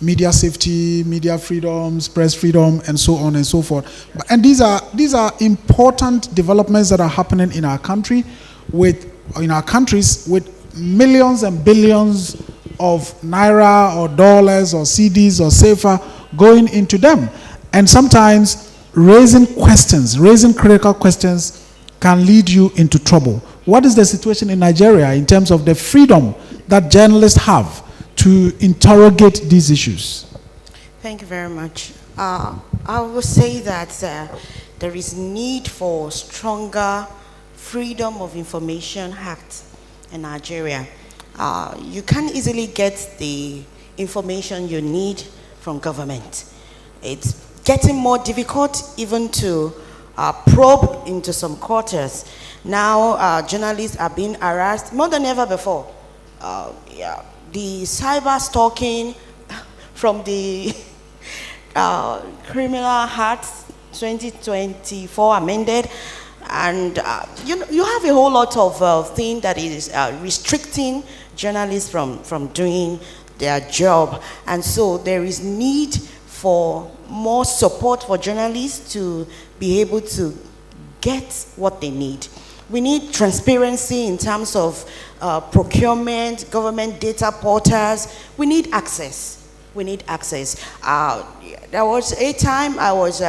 media safety, media freedoms, press freedom, and so on and so forth. And these are important developments that are happening in our country, with millions and billions of naira or dollars or CDs or SAFA going into them. And sometimes raising critical questions can lead you into trouble. What is the situation in Nigeria in terms of the freedom that journalists have to interrogate these issues? Thank you very much. I would say that there is need for stronger Freedom of Information Act in Nigeria. You can't easily get the information you need from government. It's getting more difficult even to probe into some quarters. Now journalists are being harassed more than ever before. The cyber stalking from the Criminal Act 2024 amended, and you have a whole lot of things that is restricting journalists from doing their job. And so there is need for more support for journalists to be able to get what they need. We need transparency in terms of procurement, government data portals. We need access. We need access. There was a time I was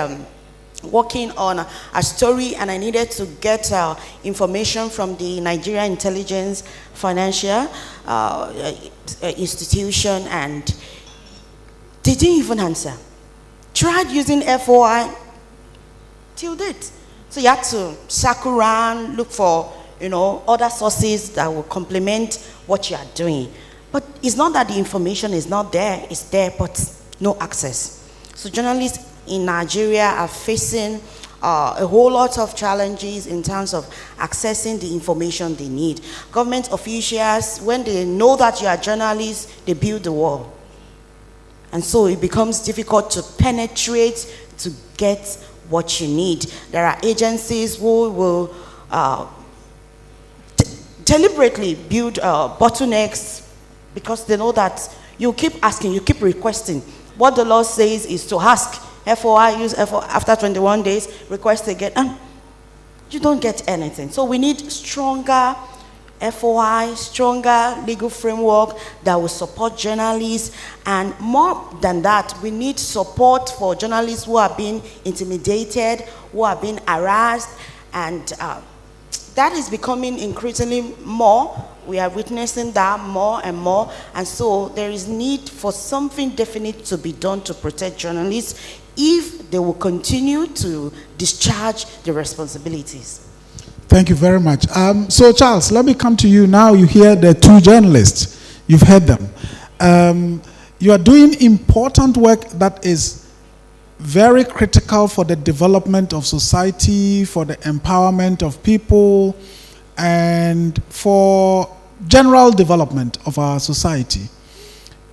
working on a story, and I needed to get information from the Nigeria Intelligence Financial Institution, and they didn't even answer. Tried using FOI, till date. So you had to circle around, look for other sources that will complement what you are doing. But it's not that the information is not there, it's there, but no access. So journalists in Nigeria are facing a whole lot of challenges in terms of accessing the information they need. Government officials, when they know that you are journalists, they build the wall. And so it becomes difficult to penetrate, to get what you need. There are agencies who will deliberately build bottlenecks because they know that you keep asking, you keep requesting. What the law says is to ask. FOI, use FOI after 21 days, request again, and you don't get anything. So we need stronger FOI, stronger legal framework that will support journalists, and more than that, we need support for journalists who are being intimidated, who are being harassed, and that is becoming increasingly more. We are witnessing that more and more, and so there is need for something definite to be done to protect journalists if they will continue to discharge their responsibilities. Thank you very much. So Charles, let me come to you now. You hear the two journalists. You've heard them. You are doing important work that is very critical for the development of society, for the empowerment of people, and for general development of our society.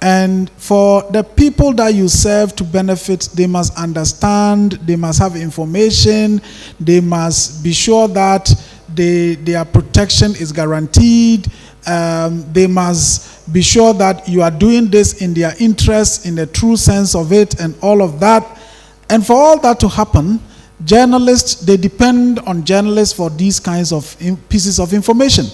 And for the people that you serve to benefit, they must understand, they must have information, they must be sure that their protection is guaranteed. They must be sure that you are doing this in their interest, in the true sense of it, and all of that. And for all that to happen, journalists, they depend on journalists for these kinds of pieces of information.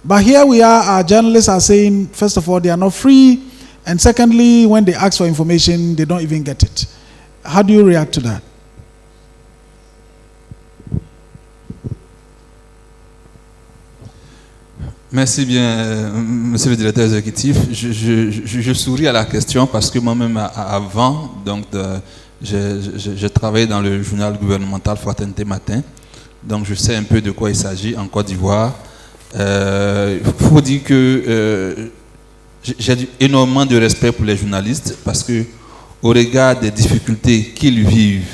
But here we are, our journalists are saying, first of all, they are not free. And secondly, when they ask for information, they don't even get it. How do you react to that? Merci bien, monsieur le directeur exécutif. Je souris à la question parce que moi-même, avant, j'ai travaillé dans le journal gouvernemental Fraternité Matin. Donc, je sais un peu de quoi il s'agit en Côte d'Ivoire. Il faut dire que j'ai énormément de respect pour les journalistes parce que, au regard des difficultés qu'ils vivent,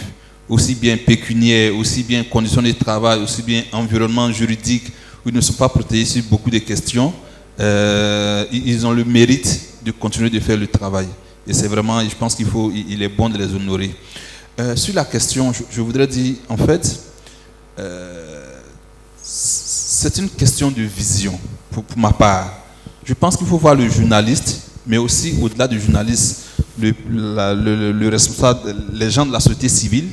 aussi bien pécuniaires, aussi bien conditions de travail, aussi bien environnement juridique, où ils ne sont pas protégés sur beaucoup de questions, ils ont le mérite de continuer de faire le travail. Et c'est vraiment, je pense il est bon de les honorer. Sur la question, je voudrais dire, en fait, c'est une question de vision, pour ma part. Je pense qu'il faut voir le journaliste, mais aussi au-delà du journaliste, le responsable, les gens de la société civile,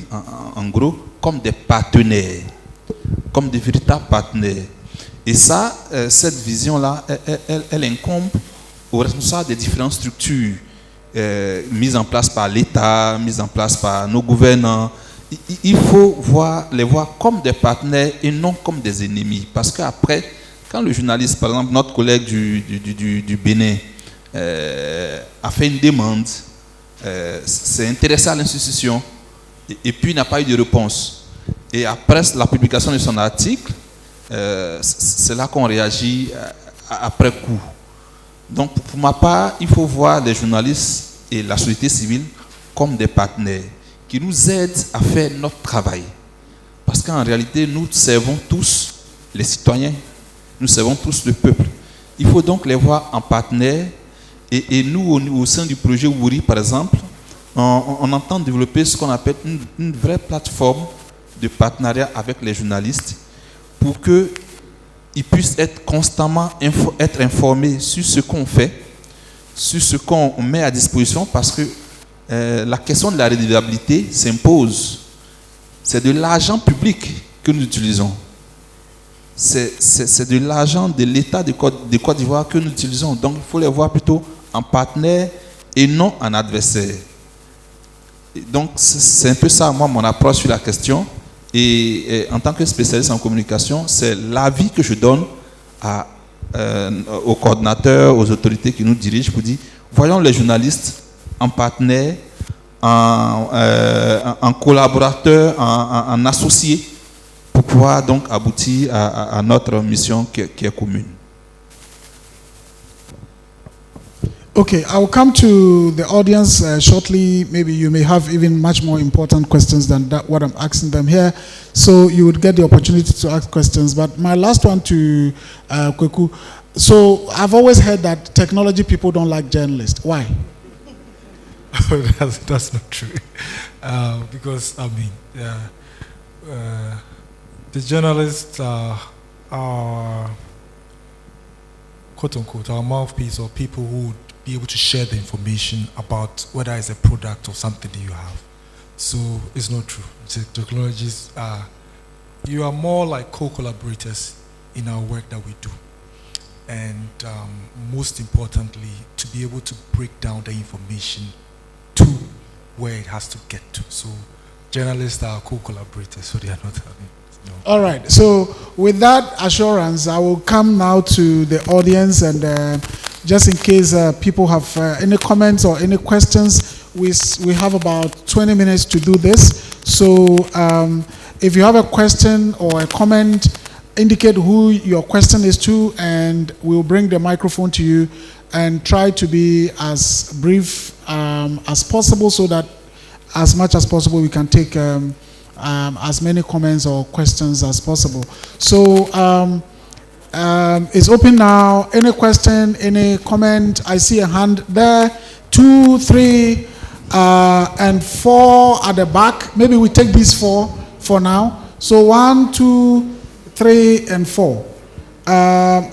en gros, comme des partenaires, comme des véritables partenaires. Et ça, cette vision-là, elle incombe aux responsables des différentes structures mises en place par l'État, mises en place par nos gouvernants. Il faut les voir comme des partenaires et non comme des ennemis. Parce qu'après, quand le journaliste, par exemple, notre collègue du Bénin, a fait une demande, s'est intéressé à l'institution, et puis n'a pas eu de réponse. Et après la publication de son article, c'est là qu'on réagit après coup. Donc, pour ma part, il faut voir les journalistes et la société civile comme des partenaires qui nous aident à faire notre travail. Parce qu'en réalité, nous servons tous les citoyens, nous servons tous le peuple. Il faut donc les voir en partenaires. Et nous, au sein du projet WURI, par exemple, on entend développer ce qu'on appelle une vraie plateforme de partenariat avec les journalistes pour qu'ils puissent être constamment être informés sur ce qu'on fait, sur ce qu'on met à disposition, parce que la question de la redevabilité s'impose. C'est de l'argent public que nous utilisons. C'est de l'argent de l'État de Côte d'Ivoire que nous utilisons. Donc il faut les voir plutôt en partenaire et non en adversaire. Et donc c'est un peu ça, moi, mon approche sur la question. Et en tant que spécialiste en communication, c'est l'avis que je donne aux coordinateurs, aux autorités qui nous dirigent pour dire, voyons les journalistes en partenaire, en collaborateur, en associé, pour pouvoir donc aboutir à notre mission qui est commune. Okay, I'll come to the audience shortly. Maybe you may have even much more important questions than what I'm asking them here. So you would get the opportunity to ask questions. But my last one to Kweku. So I've always heard that technology people don't like journalists. Why? That's not true. Because, I mean, the journalists are, quote unquote, our mouthpiece, or people who would be able to share the information about whether it's a product or something that you have. So it's not true. Technologies are, you are more like co-collaborators in our work that we do. And most importantly, to be able to break down the information to where it has to get to. So journalists are co-collaborators, so they are not having. No. All right. So with that assurance, I will come now to the audience, and just in case people have any comments or any questions, we have about 20 minutes to do this. So if you have a question or a comment, indicate who your question is to, and we'll bring the microphone to you, and try to be as brief as possible, so that as much as possible we can take as many comments or questions as possible. So it's open now. Any question, any comment? I see a hand there. 2, 3, and 4 at the back. Maybe we take these 4 for now. So 1, 2, 3, and 4.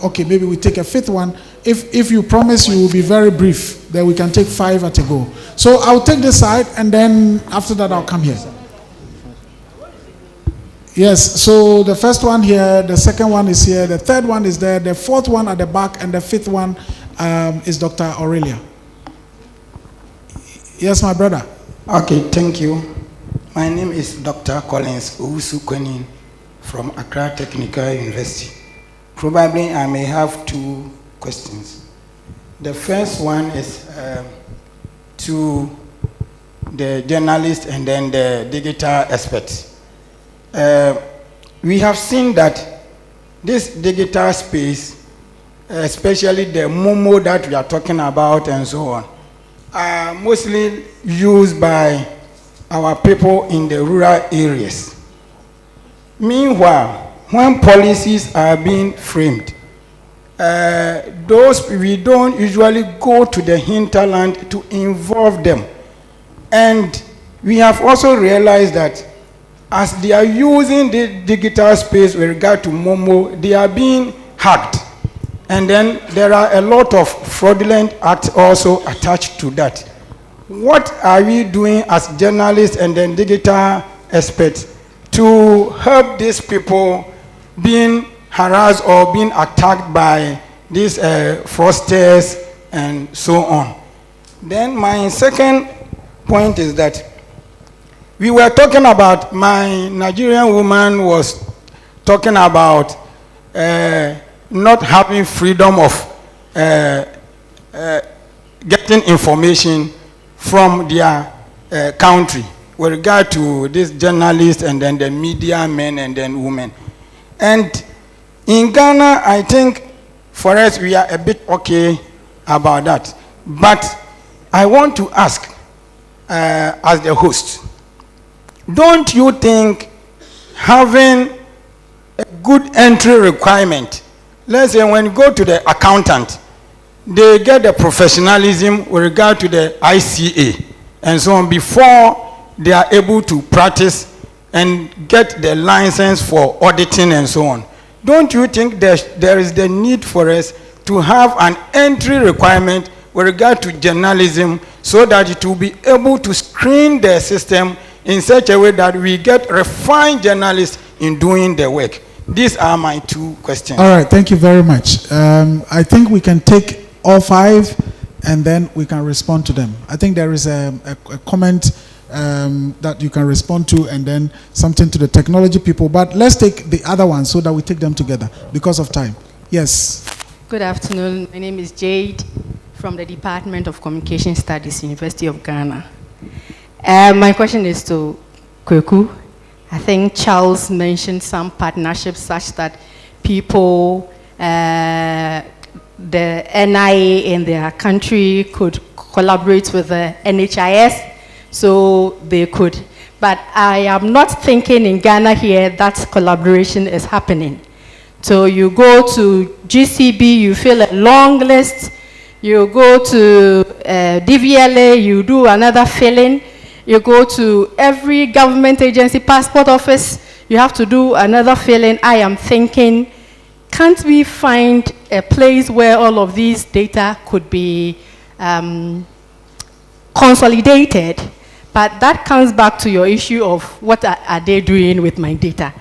Okay, maybe we take a 5th one. If you promise you will be very brief, then we can take 5 at a go. So I'll take this side, and then after that I'll come here. Yes, so the first one here, the second one is here, the third one is there, the 4th one at the back, and the 5th one is Dr. Aurelia. Yes, my brother. Okay, thank you. My name is Dr. Collins Owusu Kwenin from Accra Technical University. Probably I may have 2 questions. The first one is to the journalist and then the digital experts. We have seen that this digital space especially the Momo that we are talking about and so on, are mostly used by our people in the rural areas. Meanwhile, when policies are being framed, we don't usually go to the hinterland to involve them. And we have also realized that as they are using the digital space with regard to Momo, they are being hacked. And then there are a lot of fraudulent acts also attached to that. What are we doing as journalists and then digital experts to help these people being harassed or being attacked by these fraudsters and so on? Then my second point is that we were talking about, my Nigerian woman was talking about not having freedom of getting information from their country with regard to these journalists and then the media men and then women. And in Ghana, I think for us, we are a bit okay about that. But I want to ask, as the host, don't you think having a good entry requirement, let's say when you go to the accountant, they get the professionalism with regard to the ICA and so on before they are able to practice and get the license for auditing and so on. Don't you think there is the need for us to have an entry requirement with regard to journalism so that it will be able to screen the system in such a way that we get refined journalists in doing the work? These are my two questions. All right, thank you very much. I think we can take all five and then we can respond to them. I think there is a comment that you can respond to and then something to the technology people. But let's take the other one so that we take them together because of time. Yes. Good afternoon. My name is Jade from the Department of Communication Studies, University of Ghana. My question is to Kweku. I think Charles mentioned some partnerships such that people, the NIA in their country could collaborate with the NHIS so they could. But I am not thinking in Ghana here that collaboration is happening. So you go to GCB, you fill a long list. You go to DVLA, you do another filling. You go to every government agency, passport office, you have to do another filling. I am thinking, can't we find a place where all of these data could be consolidated? But that comes back to your issue of what are they doing with my data?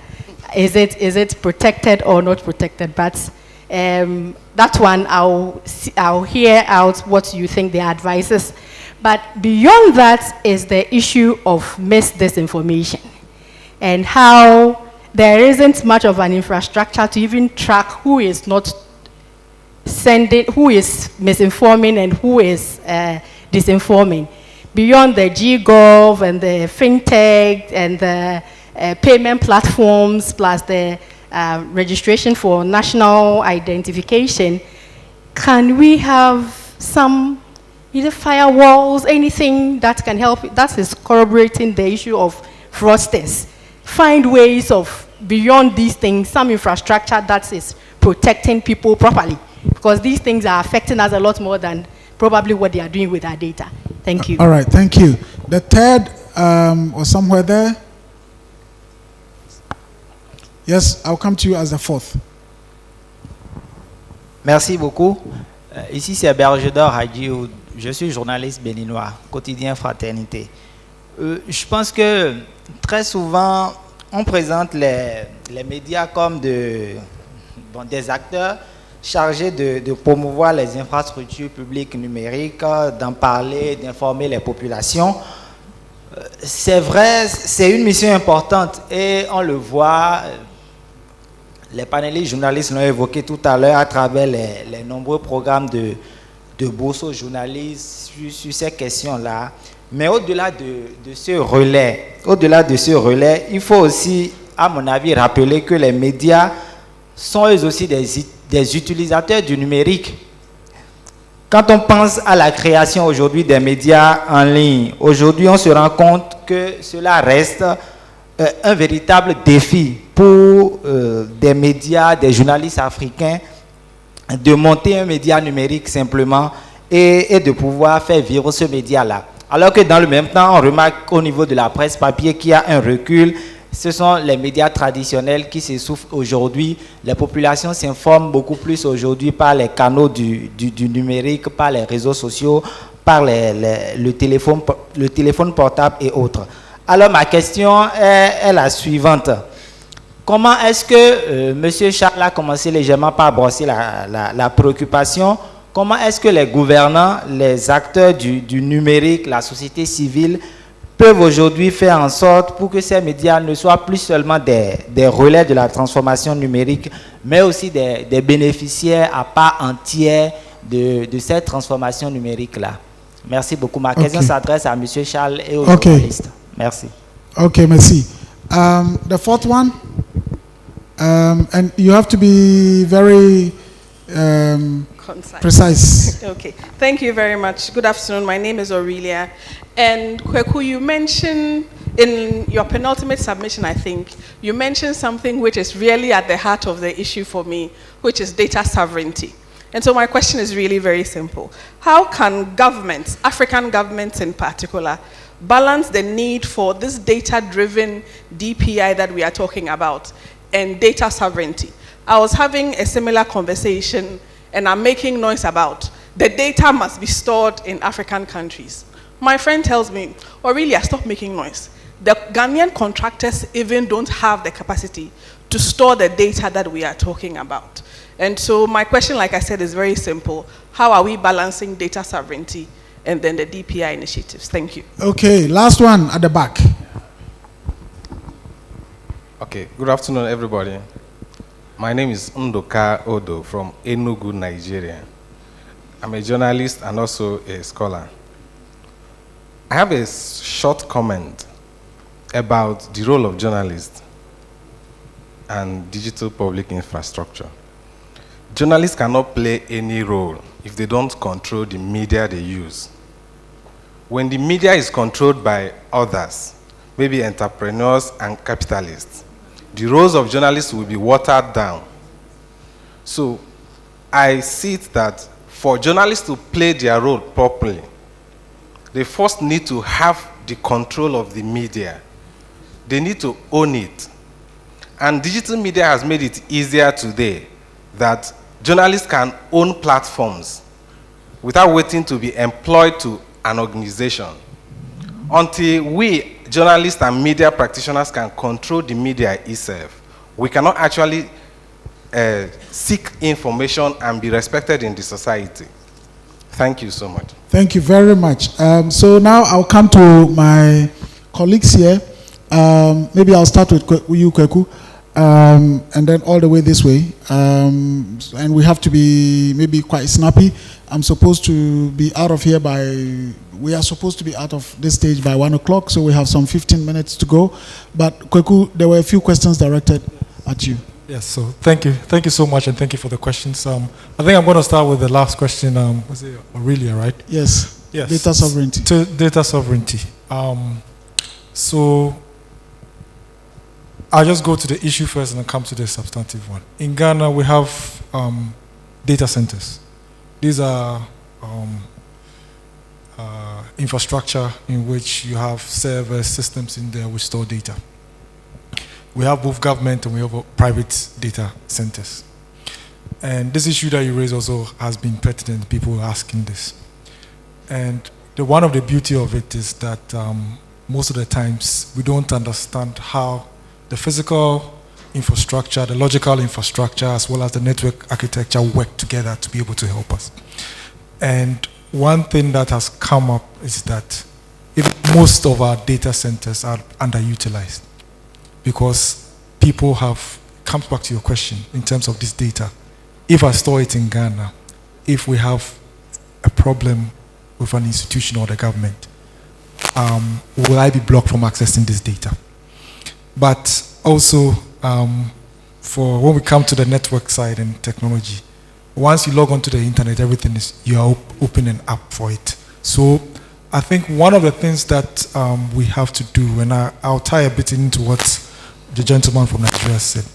Is it protected or not protected? But that one, I'll hear out what you think the advice is. But beyond that is the issue of disinformation and how there isn't much of an infrastructure to even track who is not sending, who is misinforming and who is disinforming. Beyond the GGov and the FinTech and the payment platforms plus the registration for national identification, can we have some either firewalls, anything that can help? That is corroborating the issue of fraudsters. Find ways of, beyond these things, some infrastructure that is protecting people properly. Because these things are affecting us a lot more than probably what they are doing with our data. Thank you. All right, thank you. The third, or somewhere there? Yes, I'll come to you as the fourth. Merci beaucoup. Ici, c'est Bergedor Hadji. Je suis journaliste béninois, quotidien Fraternité. Je pense que très souvent, on présente les médias comme des acteurs chargés de promouvoir les infrastructures publiques numériques, d'en parler, d'informer les populations. C'est vrai, c'est une mission importante et on le voit. Les panélistes journalistes l'ont évoqué tout à l'heure à travers les nombreux programmes de bourse aux journalistes sur ces questions-là. Mais au-delà de ce relais, il faut aussi, à mon avis, rappeler que les médias sont eux aussi des utilisateurs du numérique. Quand on pense à la création aujourd'hui des médias en ligne, aujourd'hui on se rend compte que cela reste un véritable défi pour des médias, des journalistes africains, de monter un média numérique simplement et de pouvoir faire vivre ce média-là. Alors que dans le même temps, on remarque au niveau de la presse papier qu'il y a un recul. Ce sont les médias traditionnels qui s'essoufflent aujourd'hui. Les populations s'informent beaucoup plus aujourd'hui par les canaux du numérique, par les réseaux sociaux, par le téléphone portable et autres. Alors ma question est la suivante. Comment est-ce que M. Charles a commencé légèrement par brosser la préoccupation? Comment est-ce que les gouvernants, les acteurs du numérique, la société civile peuvent aujourd'hui faire en sorte pour que ces médias ne soient plus seulement des relais de la transformation numérique, mais aussi des bénéficiaires à part entière de cette transformation numérique-là? Merci beaucoup. Ma question s'adresse à M. Charles et aux journalistes. Merci. Okay, merci. The fourth one, and you have to be very precise. Okay, thank you very much. Good afternoon. My name is Aurelia. And Kweku, you mentioned in your penultimate submission, I think, you mentioned something which is really at the heart of the issue for me, which is data sovereignty. And so my question is really very simple. How can governments, African governments in particular, balance the need for this data-driven DPI that we are talking about and data sovereignty? I was having a similar conversation and I'm making noise about the data must be stored in African countries. My friend tells me, Aurelia, stop making noise. The Ghanaian contractors even don't have the capacity to store the data that we are talking about. And so my question, like I said, is very simple. How are we balancing data sovereignty and then the DPI initiatives? Thank you. Okay, last one at the back. Okay, good afternoon, everybody. My name is Ndoka Odo from Enugu, Nigeria. I'm a journalist and also a scholar. I have a short comment about the role of journalists and digital public infrastructure. Journalists cannot play any role if they don't control the media they use. When the media is controlled by others, maybe entrepreneurs and capitalists, the roles of journalists will be watered down. So I see it that for journalists to play their role properly, they first need to have the control of the media. They need to own it. And digital media has made it easier today that journalists can own platforms without waiting to be employed to an organization. Until we, journalists and media practitioners, can control the media itself, we cannot actually seek information and be respected in the society. Thank you so much. Thank you very much. So now I'll come to my colleagues here. Maybe I'll start with you, Kweku, and then all the way this way. And we have to be maybe quite snappy. I'm supposed to be out of here we are supposed to be out of this stage by 1 o'clock, so we have some 15 minutes to go. But Kweku, there were a few questions directed at you. Yes, so thank you. Thank you so much, and thank you for the questions. I think I'm going to start with the last question. Was it Aurelia, right? Yes. Yes. Data sovereignty. Data sovereignty. So I'll just go to the issue first and then come to the substantive one. In Ghana, we have data centers. These are infrastructure in which you have server systems in there which store data. We have both government and we have private data centers. And this issue that you raised also has been pertinent. People are asking this. And one of the beauty of it is that most of the times we don't understand how the physical infrastructure, the logical infrastructure, as well as the network architecture work together to be able to help us. And one thing that has come up is that most of our data centers are underutilized because people have, comes back to your question in terms of this data. If I store it in Ghana, if we have a problem with an institution or the government, will I be blocked from accessing this data? But also, for when we come to the network side and technology. Once you log onto the internet, everything is, you are opening up for it. So I think one of the things that we have to do, and I'll tie a bit into what the gentleman from Nigeria said,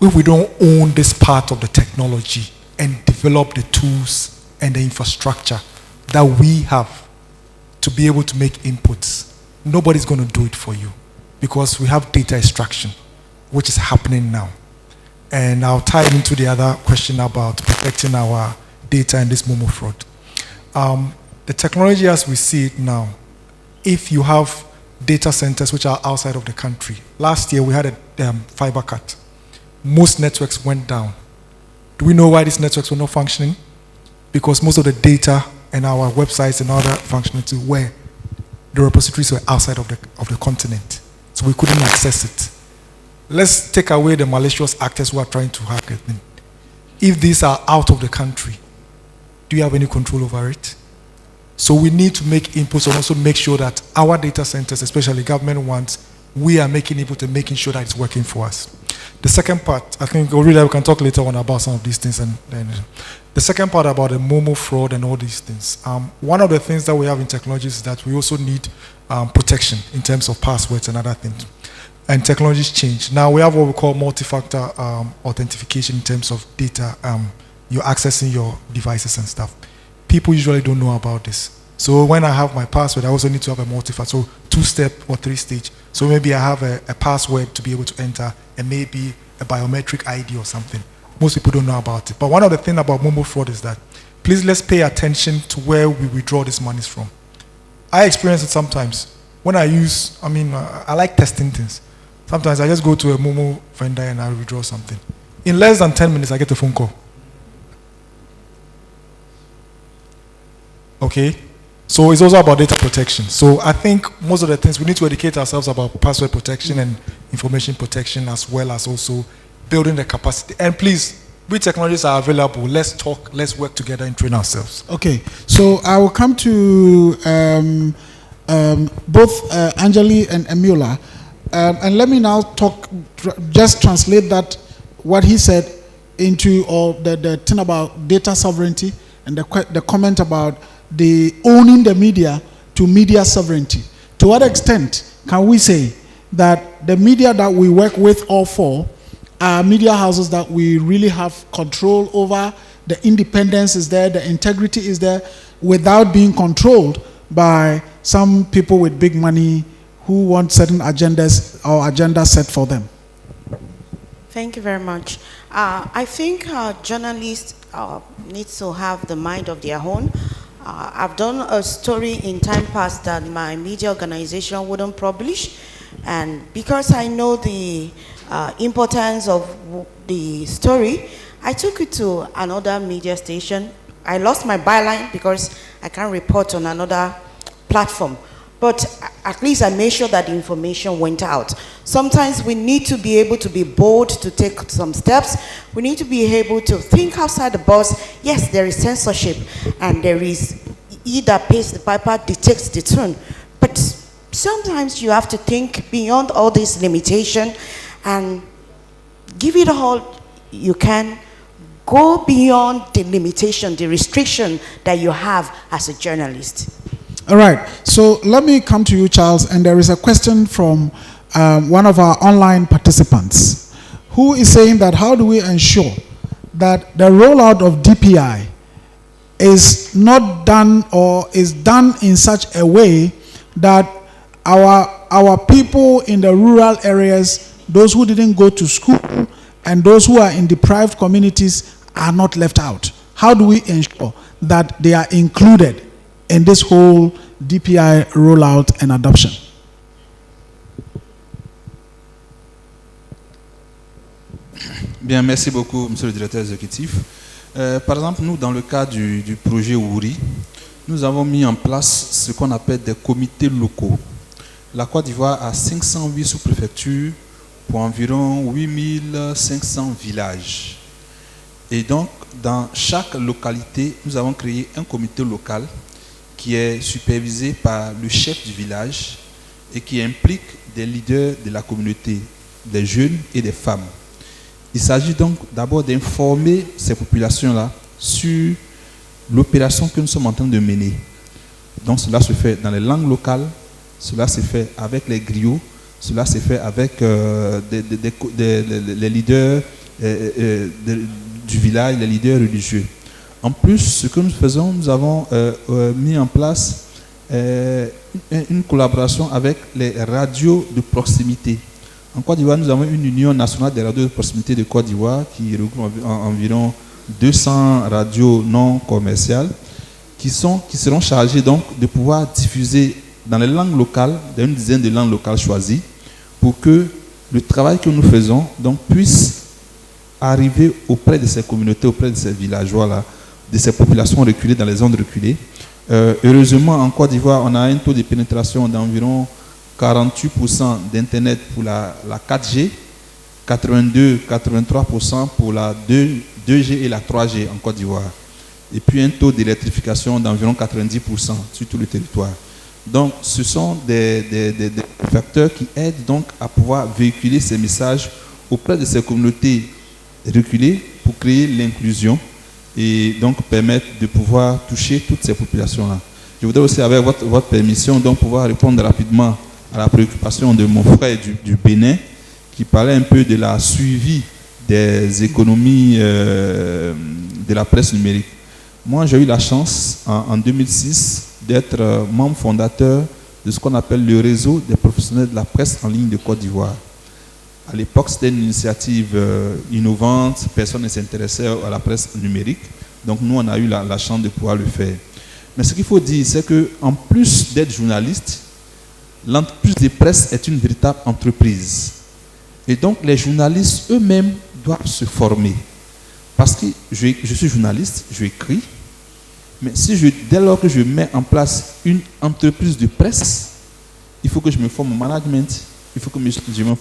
if we don't own this part of the technology and develop the tools and the infrastructure that we have to be able to make inputs, nobody's going to do it for you, because we have data extraction, which is happening now. And I'll tie it into the other question about protecting our data in this MOMO fraud. The technology as we see it now, if you have data centers which are outside of the country, last year we had a fiber cut. Most networks went down. Do we know why these networks were not functioning? Because most of the data and our websites and other functionality were, the repositories were outside of the continent. So we couldn't access it. Let's take away the malicious actors who are trying to hack it. If these are out of the country, do you have any control over it? So we need to make inputs and also make sure that our data centers, especially government ones, we are making input and making sure that it's working for us. The second part, I think we can talk later on about some of these things. And the second part about the MOMO fraud and all these things. One of the things that we have in technology is that we also need protection in terms of passwords and other things. And technologies change. Now we have what we call multi-factor authentication in terms of data. You're accessing your devices and stuff. People usually don't know about this. So when I have my password, I also need to have a multi-factor, so 2-step or 3-stage. So maybe I have a password to be able to enter, and maybe a biometric ID or something. Most people don't know about it. But one of the things about MOMO fraud is that, please let's pay attention to where we withdraw these monies from. I experience it sometimes. When I use, I like testing things. Sometimes I just go to a MOMO vendor and I withdraw something. In less than 10 minutes, I get a phone call. Okay? So it's also about data protection. So I think most of the things, we need to educate ourselves about password protection and information protection, as well as also building the capacity. And please, which technologies are available? Let's talk, let's work together and train ourselves. Okay, so I will come to both Anjali and Emula. And let me now just translate that, what he said, into the thing about data sovereignty and the comment about the owning the media to media sovereignty. To what extent can we say that the media that we work with or for are media houses that we really have control over, the independence is there, the integrity is there, without being controlled by some people with big money who want certain agendas or agendas set for them? Thank you very much. I think journalists need to have the mind of their own. I've done a story in time past that my media organization wouldn't publish, and because I know the importance of the story, I took it to another media station. I lost my byline because I can't report on another platform. But at least I made sure that the information went out. Sometimes we need to be able to be bold to take some steps. We need to be able to think outside the box. Yes, there is censorship, and there is either pays the piper, dictates the tune. But sometimes you have to think beyond all this limitation and give it all you can. Go beyond the limitation, the restriction that you have as a journalist. All right, so let me come to you, Charles, and there is a question from one of our online participants who is saying that how do we ensure that the rollout of DPI is not done or is done in such a way that our people in the rural areas, those who didn't go to school and those who are in deprived communities are not left out? How do we ensure that they are included in this whole DPI rollout and adoption? Bien, merci beaucoup, Monsieur le Directeur exécutif. Par exemple, nous, dans le cas du projet WURI, nous avons mis en place ce qu'on appelle des comités locaux. La Côte d'Ivoire a 508 sous-préfectures pour environ 8500 villages. Et donc, dans chaque localité, nous avons créé un comité local qui est supervisé par le chef du village et qui implique des leaders de la communauté, des jeunes et des femmes. Il s'agit donc d'abord d'informer ces populations-là sur l'opération que nous sommes en train de mener. Donc cela se fait dans les langues locales, cela se fait avec les griots, cela se fait avec les leaders du village, les leaders religieux. En plus, ce que nous faisons, nous avons mis en place une collaboration avec les radios de proximité. En Côte d'Ivoire, nous avons une union nationale des radios de proximité de Côte d'Ivoire qui regroupe environ 200 radios non commerciales qui seront chargées donc de pouvoir diffuser dans les langues locales, dans une dizaine de langues locales choisies, pour que le travail que nous faisons donc puisse arriver auprès de ces communautés, auprès de ces villageois-là, de ces populations reculées dans les zones reculées. Heureusement, en Côte d'Ivoire, on a un taux de pénétration d'environ 48% d'Internet pour la 4G, 82-83% pour la 2G et la 3G en Côte d'Ivoire. Et puis un taux d'électrification d'environ 90% sur tout le territoire. Donc, ce sont des facteurs qui aident donc à pouvoir véhiculer ces messages auprès de ces communautés reculées pour créer l'inclusion et donc permettre de pouvoir toucher toutes ces populations-là. Je voudrais aussi, avec votre permission, donc pouvoir répondre rapidement à la préoccupation de mon frère du Bénin, qui parlait un peu de la suivi des économies de la presse numérique. Moi, j'ai eu la chance, en 2006, d'être membre fondateur de ce qu'on appelle le réseau des professionnels de la presse en ligne de Côte d'Ivoire. À l'époque, c'était une initiative innovante, personne ne s'intéressait à la presse numérique. Donc nous, on a eu la chance de pouvoir le faire. Mais ce qu'il faut dire, c'est qu'en plus d'être journaliste, l'entreprise de presse est une véritable entreprise. Et donc les journalistes eux-mêmes doivent se former. Parce que je suis journaliste, j'écris, mais dès lors que je mets en place une entreprise de presse, il faut que je me forme au management, il faut que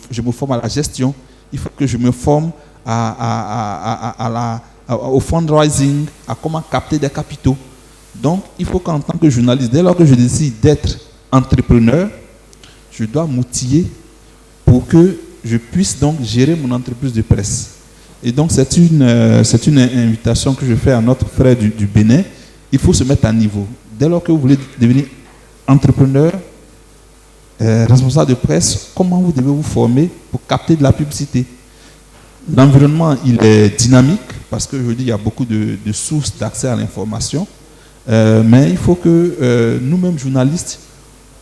je me forme à la gestion, il faut que je me forme au fundraising, à comment capter des capitaux. Donc, il faut qu'en tant que journaliste, dès lors que je décide d'être entrepreneur, je dois m'outiller pour que je puisse donc gérer mon entreprise de presse. Et donc, c'est une invitation que je fais à notre frère du Bénin. Il faut se mettre à niveau. Dès lors que vous voulez devenir entrepreneur, responsable de presse, comment vous devez vous former pour capter de la publicité? L'environnement, il est dynamique parce que je dis il y a beaucoup de sources d'accès à l'information. Mais il faut que nous-mêmes, journalistes,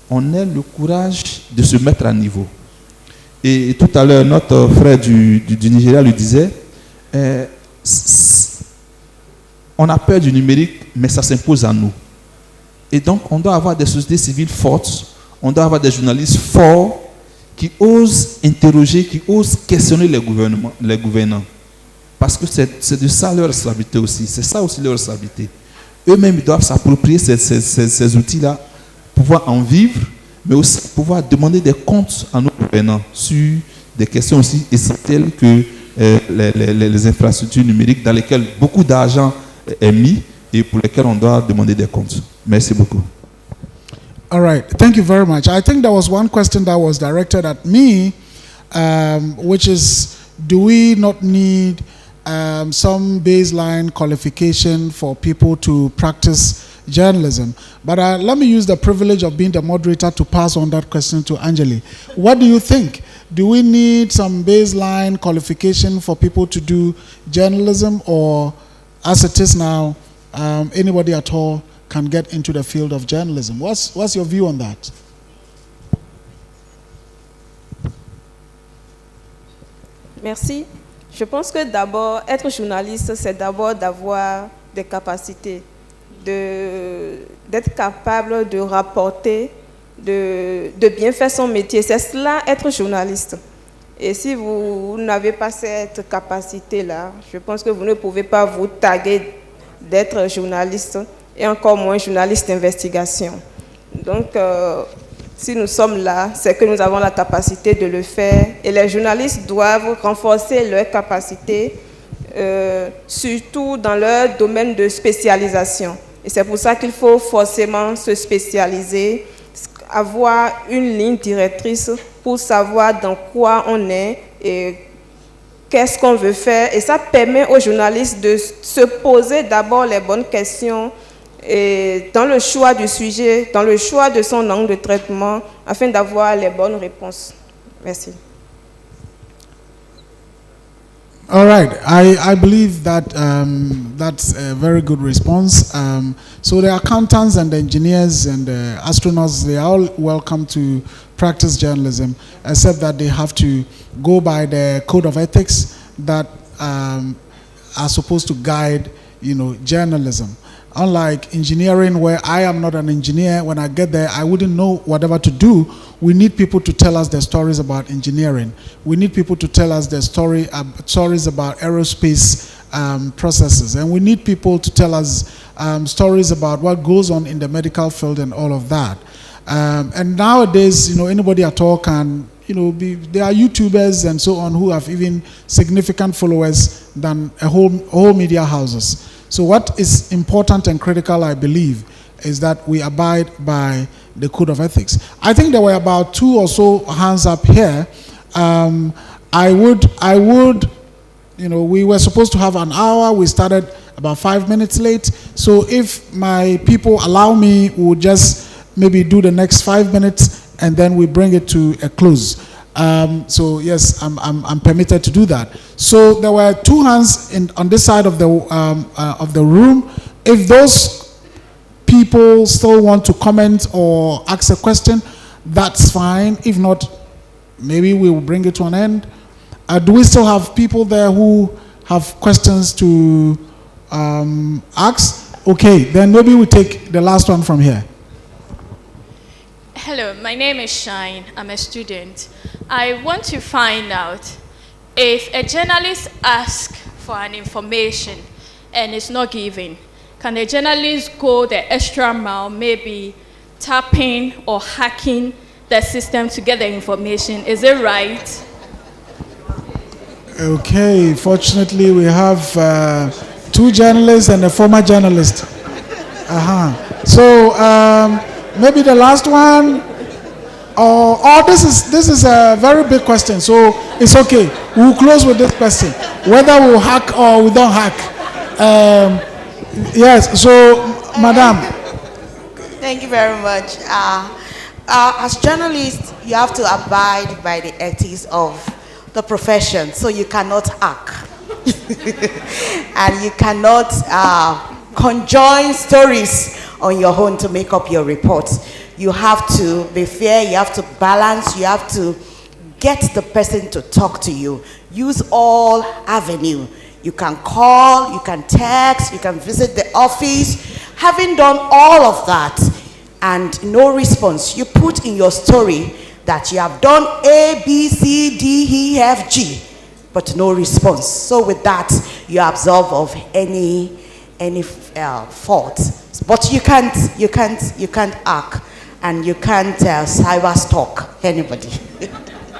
on ait le courage de se mettre à niveau. Et tout à l'heure, notre frère du Nigeria lui disait, on a peur du numérique, mais ça s'impose à nous. Et donc, on doit avoir des sociétés civiles fortes, on doit avoir des journalistes forts qui osent interroger, qui osent questionner les gouvernants. Parce que c'est de ça leur responsabilité aussi. C'est ça aussi leur responsabilité. Eux-mêmes, ils doivent s'approprier ces outils-là, pouvoir en vivre, mais aussi pouvoir demander des comptes à nos gouvernants sur des questions aussi essentielles que les infrastructures numériques dans lesquelles beaucoup d'argent est mis et pour lesquelles on doit demander des comptes. Merci beaucoup. All right, thank you very much. I think there was one question that was directed at me, which is, do we not need some baseline qualification for people to practice journalism? But let me use the privilege of being the moderator to pass on that question to Anjali. What do you think? Do we need some baseline qualification for people to do journalism, or as it is now, anybody at all can get into the field of journalism? What's your view on that? Merci. Je pense que d'abord, être journaliste, c'est d'abord d'avoir des capacités, d'être capable de rapporter, de bien faire son métier. C'est cela, être journaliste. Et si vous n'avez pas cette capacité-là, je pense que vous ne pouvez pas vous taguer d'être journaliste, et encore moins journaliste d'investigation. Donc, si nous sommes là, c'est que nous avons la capacité de le faire, et les journalistes doivent renforcer leurs capacités, surtout dans leur domaine de spécialisation. Et c'est pour ça qu'il faut forcément se spécialiser, avoir une ligne directrice pour savoir dans quoi on est et qu'est-ce qu'on veut faire. Et ça permet aux journalistes de se poser d'abord les bonnes questions et dans le choix du sujet, dans le choix de son angle de traitement, afin d'avoir les bonnes réponses. Merci. All right, I believe that that's a very good response. So the accountants and the engineers and the astronauts, they are all welcome to practice journalism, except that they have to go by the code of ethics that are supposed to guide, journalism. Unlike engineering, where I am not an engineer, when I get there, I wouldn't know whatever to do. We need people to tell us their stories about engineering. We need people to tell us their stories about aerospace processes. And we need people to tell us stories about what goes on in the medical field and all of that. And nowadays, anybody at all can, there are YouTubers and so on who have even significant followers than whole media houses. So what is important and critical, I believe, is that we abide by the code of ethics. I think there were about 2 or so hands up here. I would, we were supposed to have an hour. We started about 5 minutes late. So if my people allow me, we'll just maybe do the next 5 minutes and then we bring it to a close. So yes, I'm permitted to do that. So there were 2 hands on this side of the room. If those people still want to comment or ask a question, that's fine. If not, maybe we will bring it to an end. Do we still have people there who have questions to ask? Okay, then maybe we take the last one from here. Hello, my name is Shine. I'm a student. I want to find out if a journalist asks for an information and it's not given, can a journalist go the extra mile, maybe tapping or hacking the system to get the information? Is it right? Okay, fortunately we have 2 journalists and a former journalist. So maybe the last one, or this is a very big question, so it's okay. We'll close with this question, whether we'll hack or we don't hack. Yes, so Madam. Thank you very much. As journalists, you have to abide by the ethics of the profession, so you cannot hack. And you cannot conjoin stories on your own to make up your reports. You have to be fair, you have to balance, you have to get the person to talk to you. Use all avenue. You can call, you can text, you can visit the office. Having done all of that and no response, you put in your story that you have done A, B, C, D, E, F, G, but no response. So with that, you are absolved of any fault. But you can't hack, and you can't cyber stalk anybody.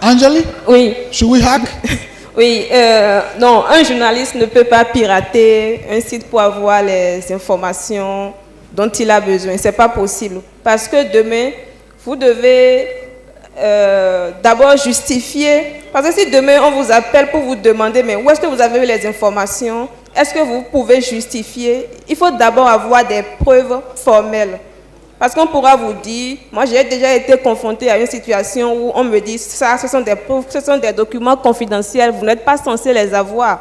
Angeli? Oui. Should we hack? Oui, non, un journaliste ne peut pas pirater un site pour avoir les informations dont il a besoin. C'est pas possible. Parce que demain, vous devez d'abord justifier. Parce que si demain on vous appelle pour vous demander, mais où est-ce que vous avez eu les informations? Est-ce que vous pouvez justifier? Il faut d'abord avoir des preuves formelles. Parce qu'on pourra vous dire, moi j'ai déjà été confronté à une situation où on me dit, ça, ce sont des preuves, ce sont des documents confidentiels, vous n'êtes pas censé les avoir.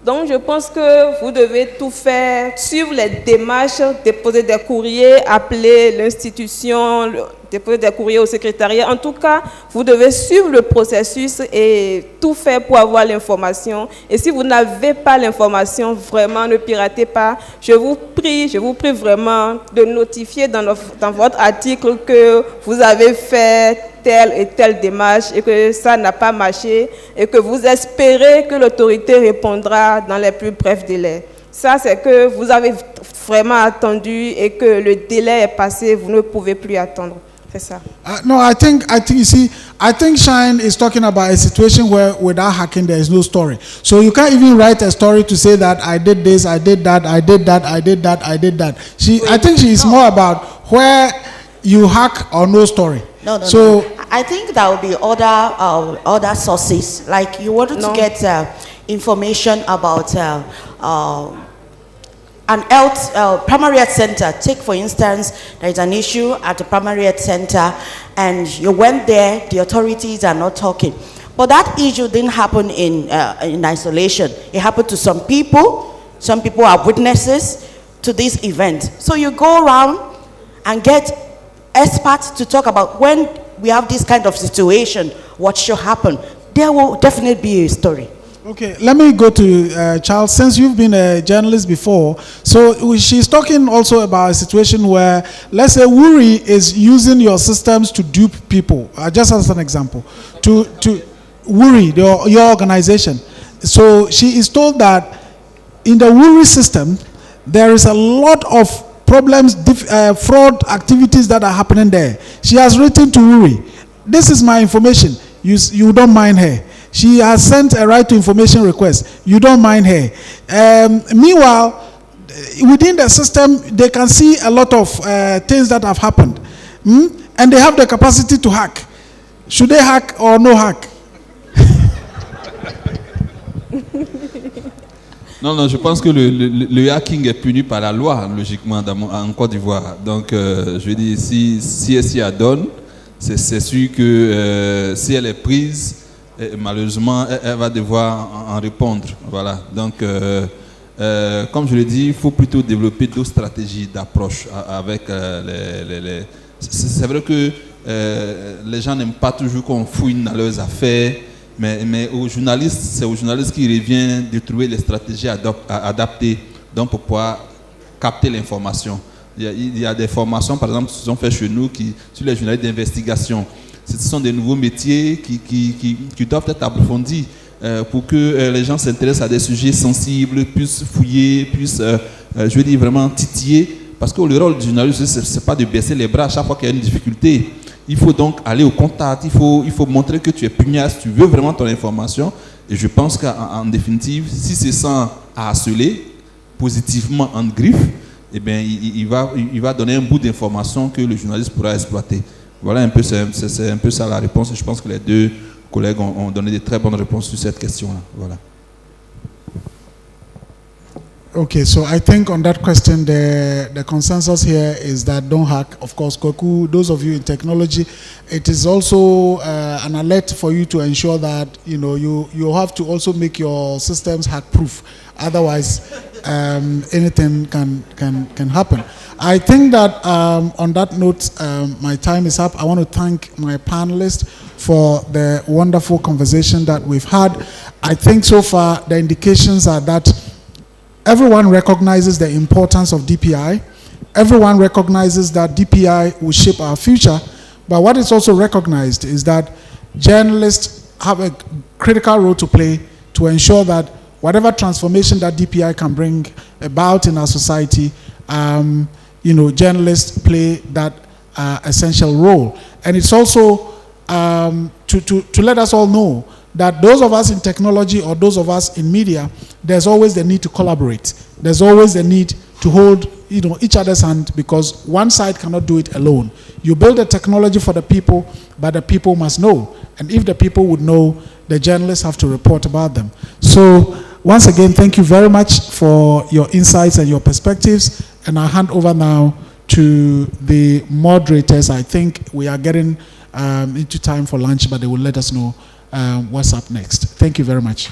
Donc je pense que vous devez tout faire, suivre les démarches, déposer des courriers, appeler l'institution, déposer des courriers au secrétariat. En tout cas, vous devez suivre le processus et tout faire pour avoir l'information. Et si vous n'avez pas l'information, vraiment ne piratez pas. Je vous prie vraiment de notifier dans votre article que vous avez fait telle et telle démarche et que ça n'a pas marché et que vous espérez que l'autorité répondra dans les plus brefs délais. Ça, c'est que vous avez vraiment attendu et que le délai est passé, vous ne pouvez plus attendre. C'est ça. No, I think you see, I think Shine is talking about a situation where without hacking there is no story. So you can't even write a story to say that I did this, I did that, I did that, I did that, I did that. I think she is more about where you hack or no story. No. I think there will be other sources. Like you wanted to get information about an health primary health center. Take for instance, there is an issue at the primary health center, and you went there. The authorities are not talking, but that issue didn't happen in isolation. It happened to some people. Some people are witnesses to this event. So you go around and get experts to talk about when we have this kind of situation, what should happen. There will definitely be a story. Okay, let me go to Charles. Since you've been a journalist before, so she's talking also about a situation where, let's say, Wuri is using your systems to dupe people. Just as an example, to Wuri, your organization. So she is told that in the Wuri system, there is a lot of problems, fraud activities that are happening there. She has written to Wuri. This is my information. You don't mind her. She has sent a right to information request. You don't mind her. Meanwhile, within the system, they can see a lot of things that have happened. And they have the capacity to hack. Should they hack or no hack? Non, je pense que le hacking est puni par la loi, logiquement, en Côte d'Ivoire. Donc, je veux dire, si elle s'y adonne, c'est sûr que si elle est prise, malheureusement, elle va devoir en répondre. Voilà. Donc, comme je l'ai dit, il faut plutôt développer d'autres stratégies d'approche avec les... C'est vrai que les gens n'aiment pas toujours qu'on fouille dans leurs affaires, mais aux journalistes, c'est aux journalistes qui revient de trouver les stratégies adaptées donc pour pouvoir capter l'information. Il y a des formations, par exemple, qui sont faites chez nous sur les journalistes d'investigation. Ce sont des nouveaux métiers qui doivent être approfondis pour que les gens s'intéressent à des sujets sensibles, puissent fouiller, puissent, je veux dire, vraiment titiller. Parce que le rôle du journaliste, ce n'est pas de baisser les bras à chaque fois qu'il y a une difficulté. Il faut donc aller au contact, il faut montrer que tu es pugnace, tu veux vraiment ton information. Et je pense qu'en définitive, si c'est sans harceler positivement en griffe, eh bien, il va donner un bout d'information que le journaliste pourra exploiter. Voilà un peu, c'est un peu ça la réponse. Et je pense que les deux collègues ont donné de très bonnes réponses sur cette question-là. Voilà. Okay, so I think on that question, the consensus here is that don't hack. Of course, Koku, those of you in technology, it is also an alert for you to ensure that you have to also make your systems hack-proof. Otherwise, anything can happen. I think that on that note, my time is up. I want to thank my panelists for the wonderful conversation that we've had. I think so far the indications are that everyone recognizes the importance of DPI. Everyone recognizes that DPI will shape our future. But what is also recognized is that journalists have a critical role to play to ensure that whatever transformation that DPI can bring about in our society, journalists play that essential role. And it's also to let us all know that those of us in technology or those of us in media, there's always the need to collaborate. There's always the need to hold each other's hand, because one side cannot do it alone. You build a technology for the people, but the people must know. And if the people would know, the journalists have to report about them. So once again, thank you very much for your insights and your perspectives. And I'll hand over now to the moderators. I think we are getting into time for lunch, but they will let us know what's up next. Thank you very much.